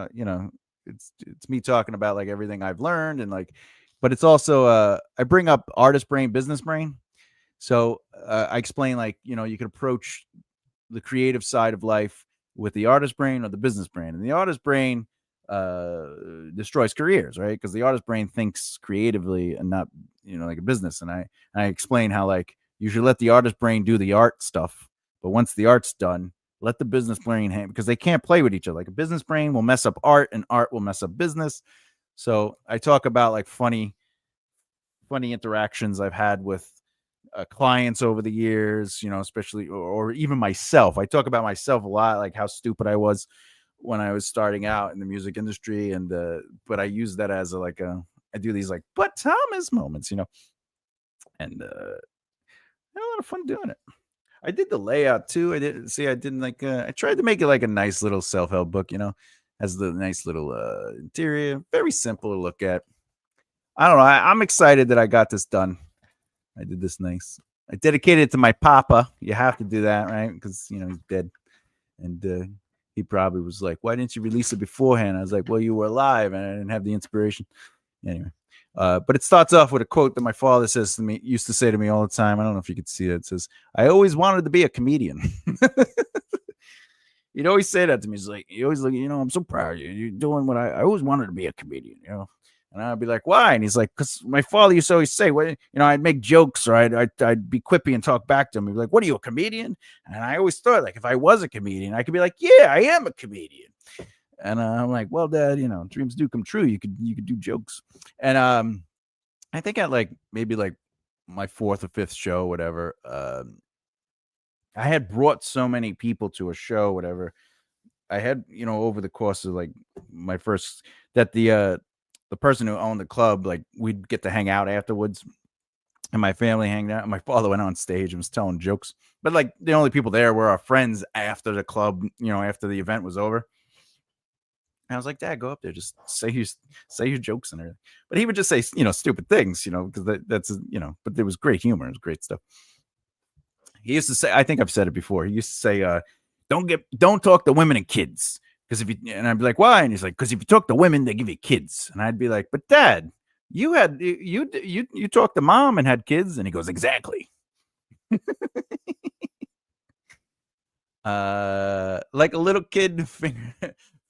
It's me talking about like everything I've learned, and like, but it's also I bring up artist brain, business brain. So I explain, like, you could approach the creative side of life with the artist brain or the business brain, and the artist brain destroys careers, right? Because the artist brain thinks creatively and not, like a business. And I explain how, like, you should let the artist brain do the art stuff, but once the art's done, let the business brain hang, because they can't play with each other. Like a business brain will mess up art, and art will mess up business. So I talk about like funny interactions I've had with clients over the years, especially, or even myself. I talk about myself a lot, like how stupid I was when I was starting out in the music industry. And but I use that as I do these like, but Thomas moments, and I had a lot of fun doing it. I did the layout too. I didn't like, I tried to make it like a nice little self-help book, has the nice little interior, very simple to look at. I don't know. I'm excited that I got this done. I did this nice. I dedicated it to my papa. You have to do that, right? Because, he's dead. And he probably was like, why didn't you release it beforehand? I was like, well, you were alive and I didn't have the inspiration. Anyway, but it starts off with a quote that my father used to say to me all the time. I don't know if you could see it. It says, I always wanted to be a comedian. He'd always say that to me. He's like, you always look, I'm so proud of you. You're doing what I always wanted to be a comedian, And I'd be like, why? And he's like, because my father used to always say, well, I'd make jokes, or I'd be quippy and talk back to him. He'd be like, what are you, a comedian? And I always thought, like, if I was a comedian, I could be like, yeah, I am a comedian. And I'm like, well, Dad, dreams do come true. You could do jokes. And I think at like maybe like my fourth or fifth show, whatever, I had brought so many people to a show, whatever. I had, over the course of like my first, that the person who owned the club, like, we'd get to hang out afterwards, and my family hanged out. And my father went on stage and was telling jokes, but like the only people there were our friends after the club, after the event was over. And I was like, Dad, go up there, just say your jokes and everything. But he would just say, stupid things, because that's, but there was great humor. It was great stuff. He used to say, I think I've said it before. He used to say, don't talk to women and kids. Because and I'd be like, why? And he's like, because if you talk to women, they give you kids. And I'd be like, but Dad, you talked to mom and had kids. And he goes, exactly. Like a little kid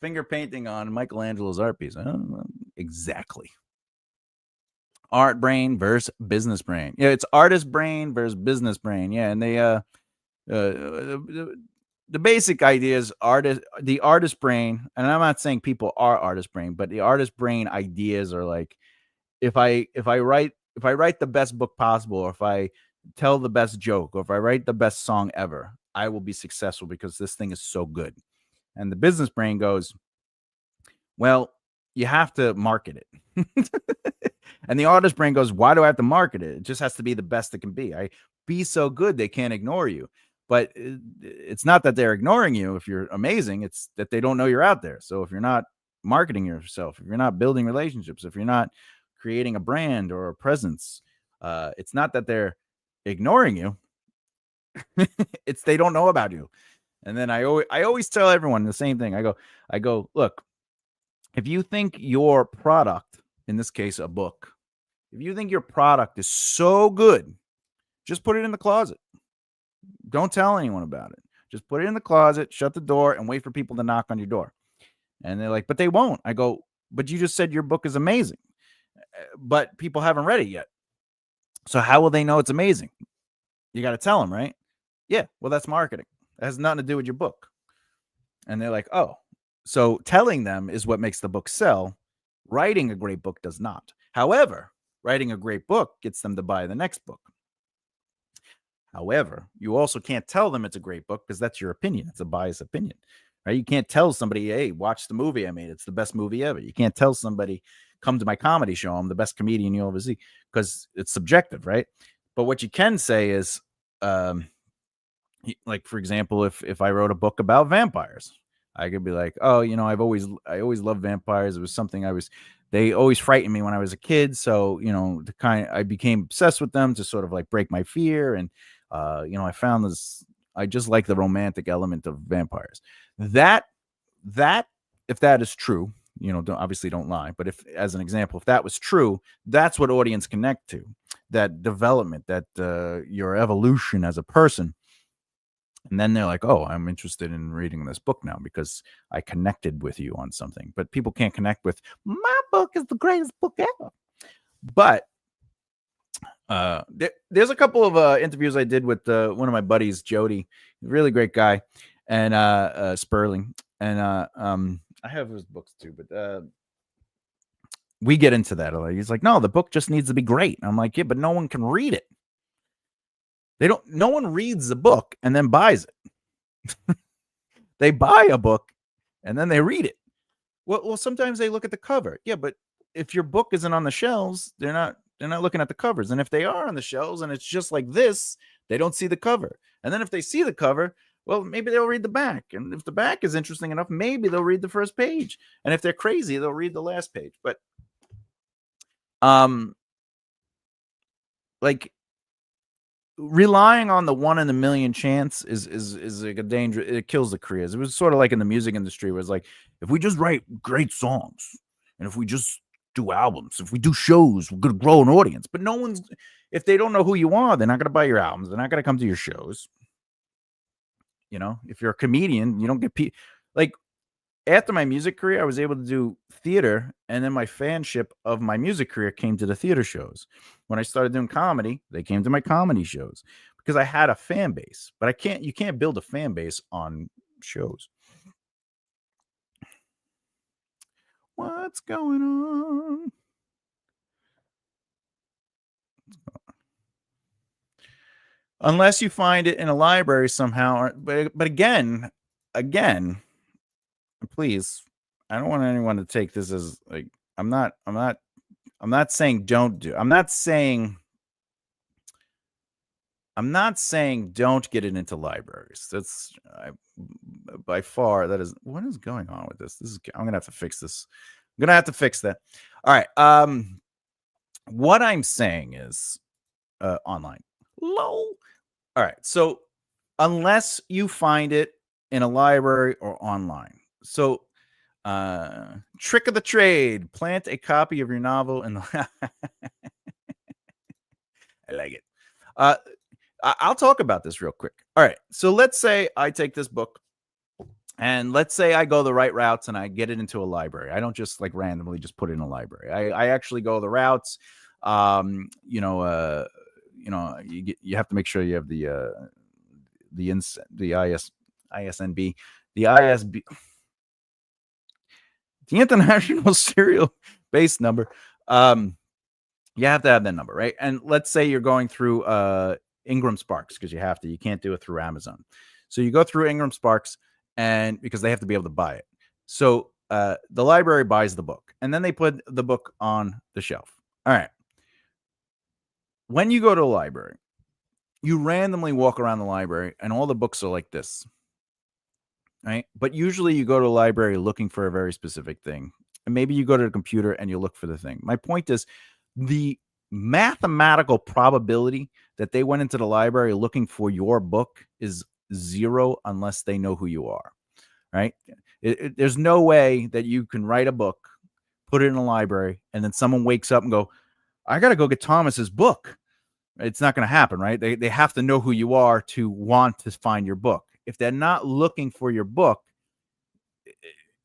finger painting on Michelangelo's art piece. Exactly. Art brain versus business brain. Yeah, it's artist brain versus business brain. Yeah, and they the basic idea is the artist brain, and I'm not saying people are artist brain, but the artist brain ideas are like, if I write the best book possible, or if I tell the best joke, or if I write the best song ever, I will be successful because this thing is so good. And the business brain goes, well, you have to market it. And the artist brain goes, why do I have to market it? It just has to be the best it can be. Be so good they can't ignore you. But it's not that they're ignoring you if you're amazing. It's that they don't know you're out there. So if you're not marketing yourself, if you're not building relationships, if you're not creating a brand or a presence, it's not that they're ignoring you. It's they don't know about you. And then I always tell everyone the same thing. I go, look, if you think your product, in this case, a book, if you think your product is so good, just put it in the closet. Don't tell anyone about it. Just put it in the closet, shut the door, and wait for people to knock on your door. And they're like, but they won't. I go, but you just said your book is amazing, but people haven't read it yet. So how will they know it's amazing? You got to tell them, right? Yeah, well, that's marketing. It has nothing to do with your book. And they're like, oh, so telling them is what makes the book sell. Writing a great book does not. However, writing a great book gets them to buy the next book. However, you also can't tell them it's a great book because that's your opinion. It's a biased opinion, right? You can't tell somebody, hey, watch the movie I made. It's the best movie ever. You can't tell somebody, come to my comedy show. I'm the best comedian you'll ever see, because it's subjective, right? But what you can say is, like, for example, if I wrote a book about vampires, I could be like, oh, I always loved vampires. It was something they always frightened me when I was a kid. So, I became obsessed with them to sort of like break my fear. And, I found this, I just like the romantic element of vampires. That, if that is true, obviously don't lie. But if, as an example, if that was true, that's what audience connect to, that development, that your evolution as a person. And then they're like, oh, I'm interested in reading this book now because I connected with you on something. But people can't connect with, my book is the greatest book ever. But there's a couple of interviews I did with one of my buddies, Jody, really great guy, and Sperling. And I have his books too, but we get into that. He's like, no, the book just needs to be great. And I'm like, yeah, but no one can read it. No one reads the book and then buys it. They buy a book and then they read it. Well, sometimes they look at the cover. Yeah, but if your book isn't on the shelves, they're not looking at the covers. And if they are on the shelves and it's just like this, they don't see the cover. And then if they see the cover, well, maybe they'll read the back. And if the back is interesting enough, maybe they'll read the first page. And if they're crazy, they'll read the last page. But like, relying on the 1 in a million chance is like a danger. It kills the careers. It was sort of like in the music industry, where it's like, if we just write great songs and if we just do albums, if we do shows, we're gonna grow an audience. But no one's, if they don't know who you are, they're not gonna buy your albums. They're not gonna come to your shows. If you're a comedian, you don't get like, after my music career, I was able to do theater, and then my fanship of my music career came to the theater shows. When I started doing comedy, they came to my comedy shows because I had a fan base. But you can't build a fan base on shows. What's going on? Unless you find it in a library somehow. But again, please, I don't want anyone to take this as like, I'm not saying don't do. I'm not saying don't get it into libraries. That's by far, that is, what is going on with this? I'm gonna have to fix this. I'm gonna have to fix that. All right. What I'm saying is online. Low. All right. So unless you find it in a library or online. So trick of the trade, plant a copy of your novel in the I like it. I'll talk about this real quick. All right. So let's say I take this book and let's say I go the right routes and I get it into a library. I don't just like randomly just put it in a library. I actually go the routes. You have to make sure you have the ISNB, the ISB, the International Serial Base Number. You have to have that number, right? And let's say you're going through Ingram Sparks, because you have to. You can't do it through Amazon. So you go through Ingram Sparks, and because they have to be able to buy it. So the library buys the book, and then they put the book on the shelf. All right. When you go to a library, you randomly walk around the library, and all the books are like this, right? But usually you go to a library looking for a very specific thing. And maybe you go to the computer and you look for the thing. My point is, the mathematical probability that they went into the library looking for your book is 0 unless they know who you are, right? There's no way that you can write a book, put it in a library, and then someone wakes up and go, I got to go get Thomas's book. It's not going to happen, right? They have to know who you are to want to find your book. If they're not looking for your book,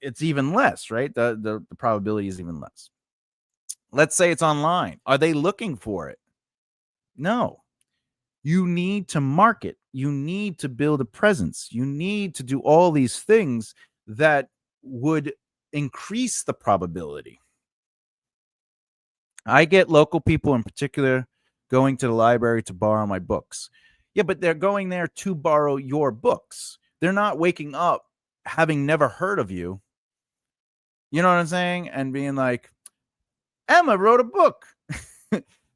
it's even less, right? The probability is even less. Let's say it's online. Are they looking for it? No. You need to market. You need to build a presence. You need to do all these things that would increase the probability. I get local people in particular going to the library to borrow my books. Yeah, but they're going there to borrow your books. They're not waking up having never heard of you. You know what I'm saying? And being like, Emma wrote a book.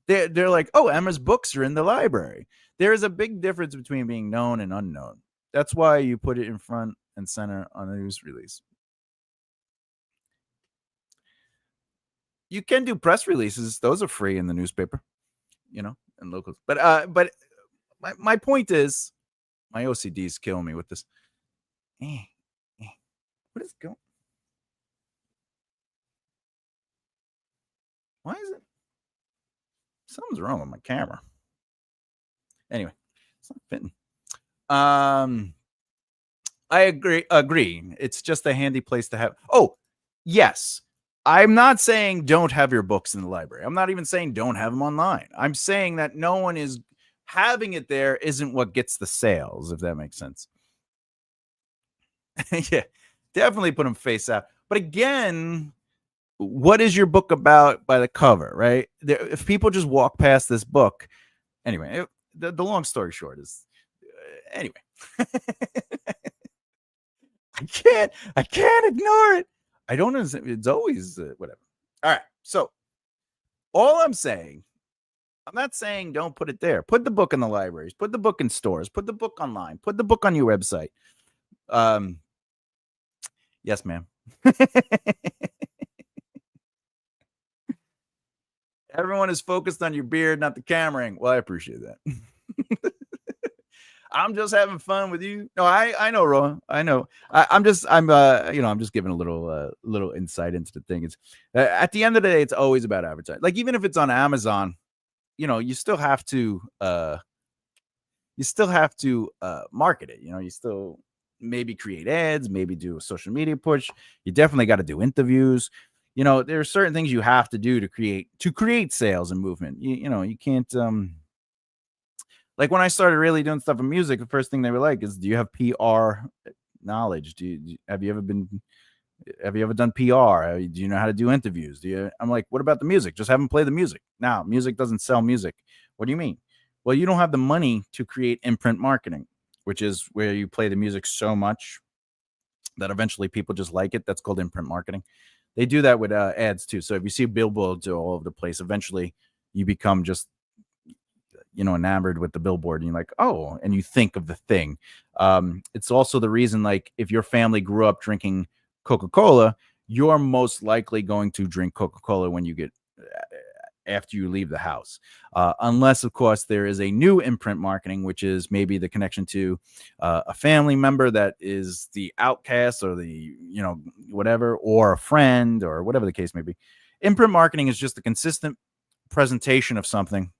They're like, oh, Emma's books are in the library. There is a big difference between being known and unknown. That's why you put it in front and center on a news release. You can do press releases; those are free in the newspaper, and locals. But my point is, my OCD is killing me with this. What is going? Why is it? Something's wrong with my camera. Anyway, it's not fitting. I agree. It's just a handy place to have. Oh, yes. I'm not saying don't have your books in the library. I'm not even saying don't have them online. I'm saying that no one is having it there isn't what gets the sales, if that makes sense. Yeah, definitely put them face out. But again, what is your book about by the cover, right? If people just walk past this book, anyway, the long story short is, anyway. I can't ignore it. I don't know. It's always whatever. All right. So all I'm not saying don't put it there. Put the book in the libraries. Put the book in stores. Put the book online. Put the book on your website. Yes, ma'am. Everyone is focused on your beard, not the camera. Well, I appreciate that. I'm just having fun with you. No, I know, Roa. I know. I'm just giving a little insight into the thing. It's at the end of the day, it's always about advertising. Like even if it's on Amazon, you still have to market it. You still maybe create ads, maybe do a social media push. You definitely got to do interviews. There are certain things you have to do to create sales and movement. You can't like when I started really doing stuff in music, the first thing they were like is, do you have PR knowledge? Have you ever done PR? Do you know how to do interviews? I'm like, what about the music? Just have them play the music. Now, music doesn't sell music. What do you mean? Well, you don't have the money to create imprint marketing, which is where you play the music so much that eventually people just like it. That's called imprint marketing. They do that with ads too. So if you see billboards all over the place, eventually you become just enamored with the billboard, and you're like, oh, and you think of the thing. It's also the reason, like, if your family grew up drinking Coca-Cola, you're most likely going to drink Coca-Cola when you get after you leave the house, unless of course there is a new imprint marketing, which is maybe the connection to a family member that is the outcast or the whatever, or a friend, or whatever the case may be. Imprint marketing is just a consistent presentation of something.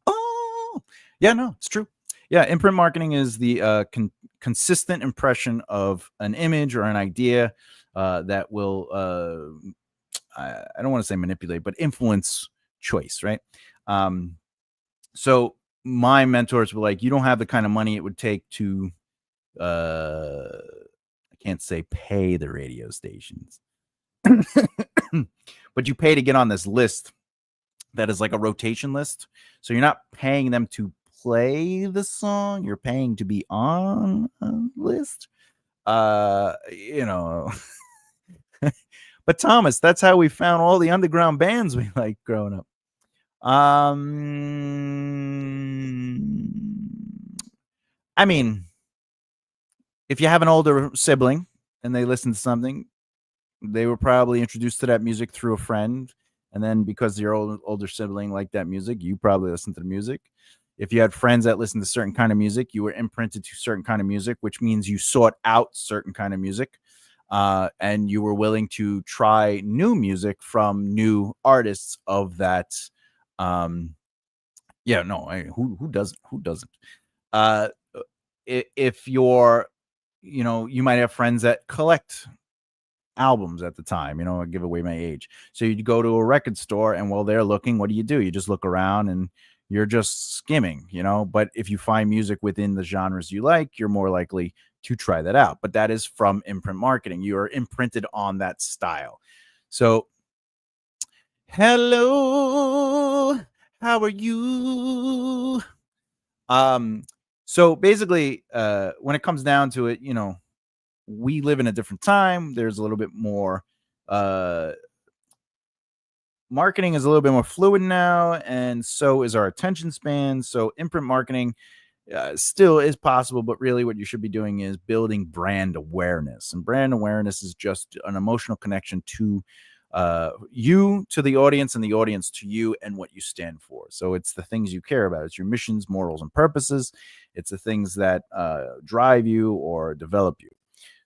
Oh, yeah, no, it's true. Yeah, imprint marketing is the consistent impression of an image or an idea that will, I don't want to say manipulate, but influence choice, right? So my mentors were like, you don't have the kind of money it would take to, I can't say pay the radio stations, but you pay to get on this list that is like a rotation list. So you're not paying them to play the song, you're paying to be on a list. But Thomas, that's how we found all the underground bands we liked growing up. I mean, if you have an older sibling and they listen to something, they were probably introduced to that music through a friend. And then because your older sibling liked that music, you probably listened to the music. If you had friends that listened to certain kind of music, you were imprinted to certain kind of music, which means you sought out certain kind of music. And you were willing to try new music from new artists of that. Who doesn't? if you're, you might have friends that collect albums at the time. I give away my age. So you'd go to a record store, and while they're looking, what do? You just look around and you're just skimming, But if you find music within the genres you like, you're more likely to try that out. But that is from imprint marketing. You are imprinted on that style. So, hello, how are you? So basically, when it comes down to it, we live in a different time. There's a little bit more uh marketing is a little bit more fluid now, and so is our attention span. So imprint marketing still is possible, but really what you should be doing is building brand awareness. And brand awareness is just an emotional connection to you to the audience, and the audience to you and what you stand for. So it's the things you care about. It's your missions, morals, and purposes. It's the things that drive you or develop you.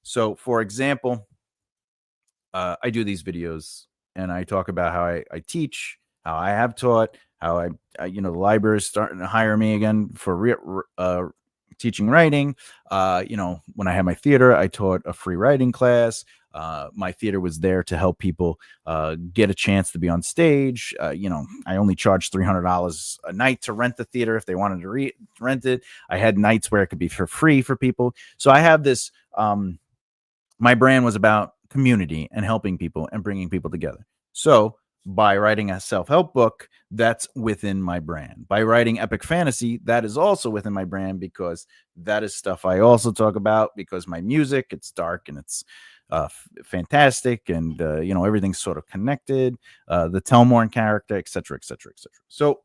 So, for example, I do these videos and I talk about how I teach, how I have taught, how the library is starting to hire me again for teaching writing. When I had my theater, I taught a free writing class. My theater was there to help people get a chance to be on stage. I only charged $300 a night to rent the theater if they wanted to rent it. I had nights where it could be for free for people. So I have this. My brand was about community and helping people and bringing people together. So by writing a self-help book, that's within my brand. By writing epic fantasy, that is also within my brand, because that is stuff I also talk about, because my music, it's dark and it's fantastic, and everything's sort of connected, the Telmorn character, etc., etc., etc. So,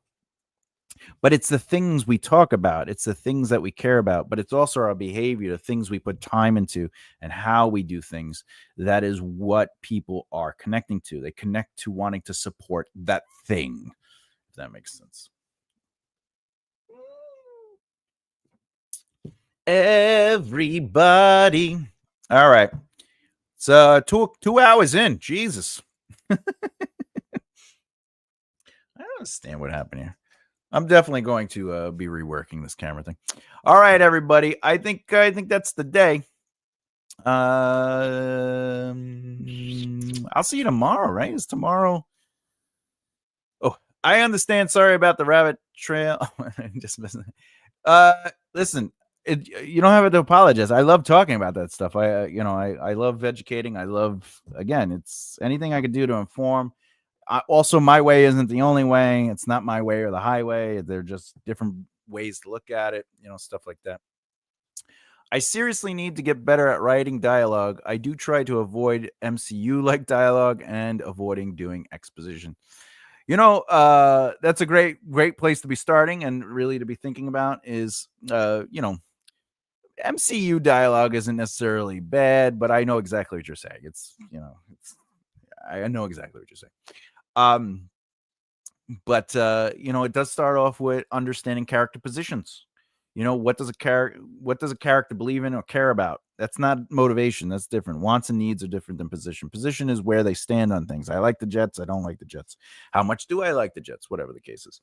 but it's the things we talk about, it's the things that we care about, but it's also our behavior, the things we put time into, and how we do things. That is what people are connecting to. They connect to wanting to support that thing, if that makes sense. Everybody. All right. It's 2 hours in. Jesus. I don't understand what happened here. I'm definitely going to be reworking this camera thing. All right, everybody. I think that's the day. I'll see you tomorrow, right? It's tomorrow. Oh, I understand. Sorry about the rabbit trail. Just listen, you don't have to apologize. I love talking about that stuff. I love educating. I love, again, it's anything I could do to inform. Also, my way isn't the only way. It's not my way or the highway. They're just different ways to look at it, stuff like that. I seriously need to get better at writing dialogue. I do try to avoid MCU-like dialogue and avoiding doing exposition. That's a great place to be starting, and really to be thinking about is, MCU dialogue isn't necessarily bad, but I know exactly what you're saying. I know exactly what you're saying. But it does start off with understanding character positions. What does a character believe in or care about? That's not motivation. That's different. Wants and needs are different than position. Position is where they stand on things. I like the Jets. I don't like the Jets. How much do I like the Jets? Whatever the case is.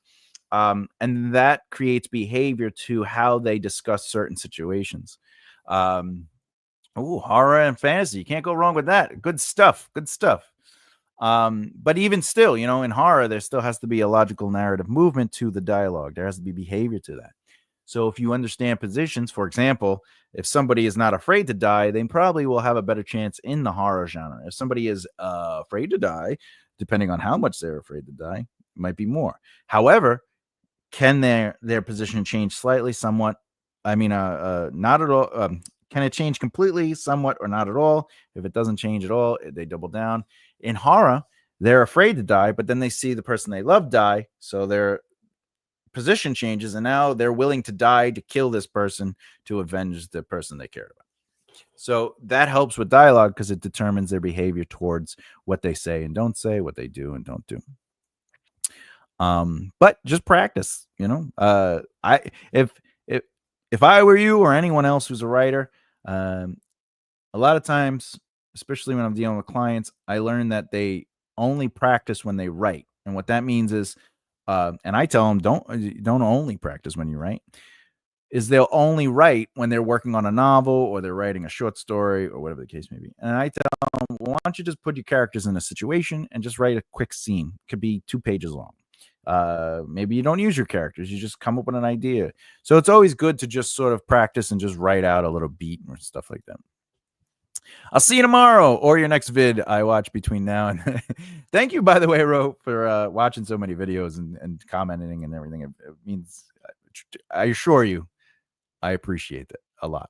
And that creates behavior to how they discuss certain situations. Horror and fantasy. You can't go wrong with that. Good stuff. Good stuff. But even still, in horror, there still has to be a logical narrative movement to the dialogue. There has to be behavior to that. So if you understand positions, for example, if somebody is not afraid to die, they probably will have a better chance in the horror genre. If somebody is afraid to die, depending on how much they're afraid to die, it might be more. However, can their position change slightly, somewhat? I mean, not at all. Can it change completely, somewhat, or not at all? If it doesn't change at all, they double down. In horror, they're afraid to die, but then they see the person they love die, so their position changes, and now they're willing to die to kill this person to avenge the person they cared about. So that helps with dialogue because it determines their behavior towards what they say and don't say, what they do and don't do. But just practice, if I were you or anyone else who's a writer, a lot of times, especially when I'm dealing with clients, I learn that they only practice when they write. And what that means is, and I tell them, don't only practice when you write. is they'll only write when they're working on a novel or they're writing a short story or whatever the case may be. And I tell them, well, why don't you just put your characters in a situation and just write a quick scene? It could be 2 pages long. Maybe you don't use your characters. You just come up with an idea. So it's always good to just sort of practice and just write out a little beat or stuff like that. I'll see you tomorrow or your next vid I watch between now and thank you, by the way, Ro, for watching so many videos and commenting and everything. It means, I assure you, I appreciate that a lot.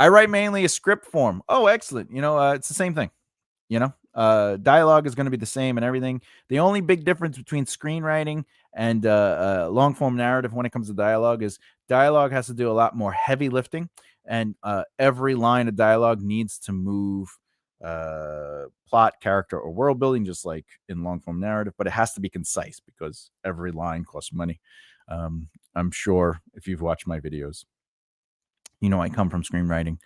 I write mainly a script form. Oh, excellent. It's the same thing. Dialogue is going to be the same and everything. The only big difference between screenwriting and long form narrative when it comes to dialogue is dialogue has to do a lot more heavy lifting, and every line of dialogue needs to move plot, character, or world building, just like in long form narrative, but it has to be concise because every line costs money. I'm sure if you've watched my videos, I come from screenwriting.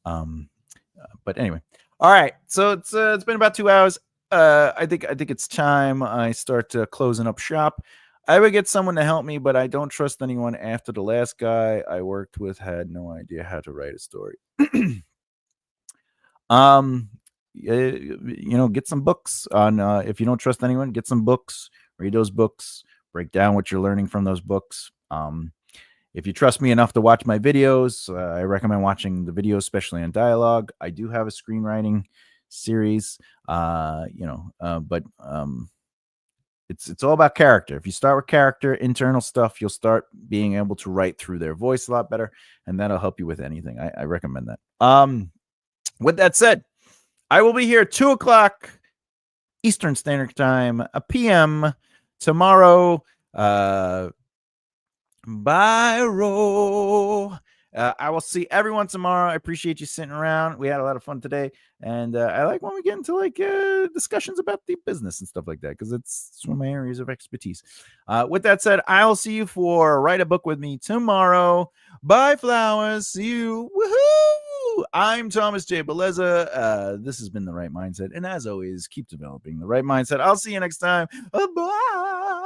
But anyway, all right. So it's been about 2 hours. I think it's time I start closing up shop. I would get someone to help me, but I don't trust anyone after the last guy I worked with had no idea how to write a story. Get some books on, if you don't trust anyone, get some books, read those books, break down what you're learning from those books. If you trust me enough to watch my videos, I recommend watching the videos, especially on dialogue. I do have a screenwriting series, but it's all about character. If you start with character, internal stuff, you'll start being able to write through their voice a lot better, and that'll help you with anything. I recommend that. With that said, I will be here 2:00 Eastern Standard Time, a PM tomorrow. Bye, Ro. I will see everyone tomorrow. I appreciate you sitting around. We had a lot of fun today, and I like when we get into discussions about the business and stuff like that, because it's one of my areas of expertise. With that said, I'll see you for Write a Book with Me tomorrow. Bye, flowers. See you. Woohoo! I'm Thomas J. Bellezza. This has been The Right Mindset, and as always, keep developing the right mindset. I'll see you next time. Bye.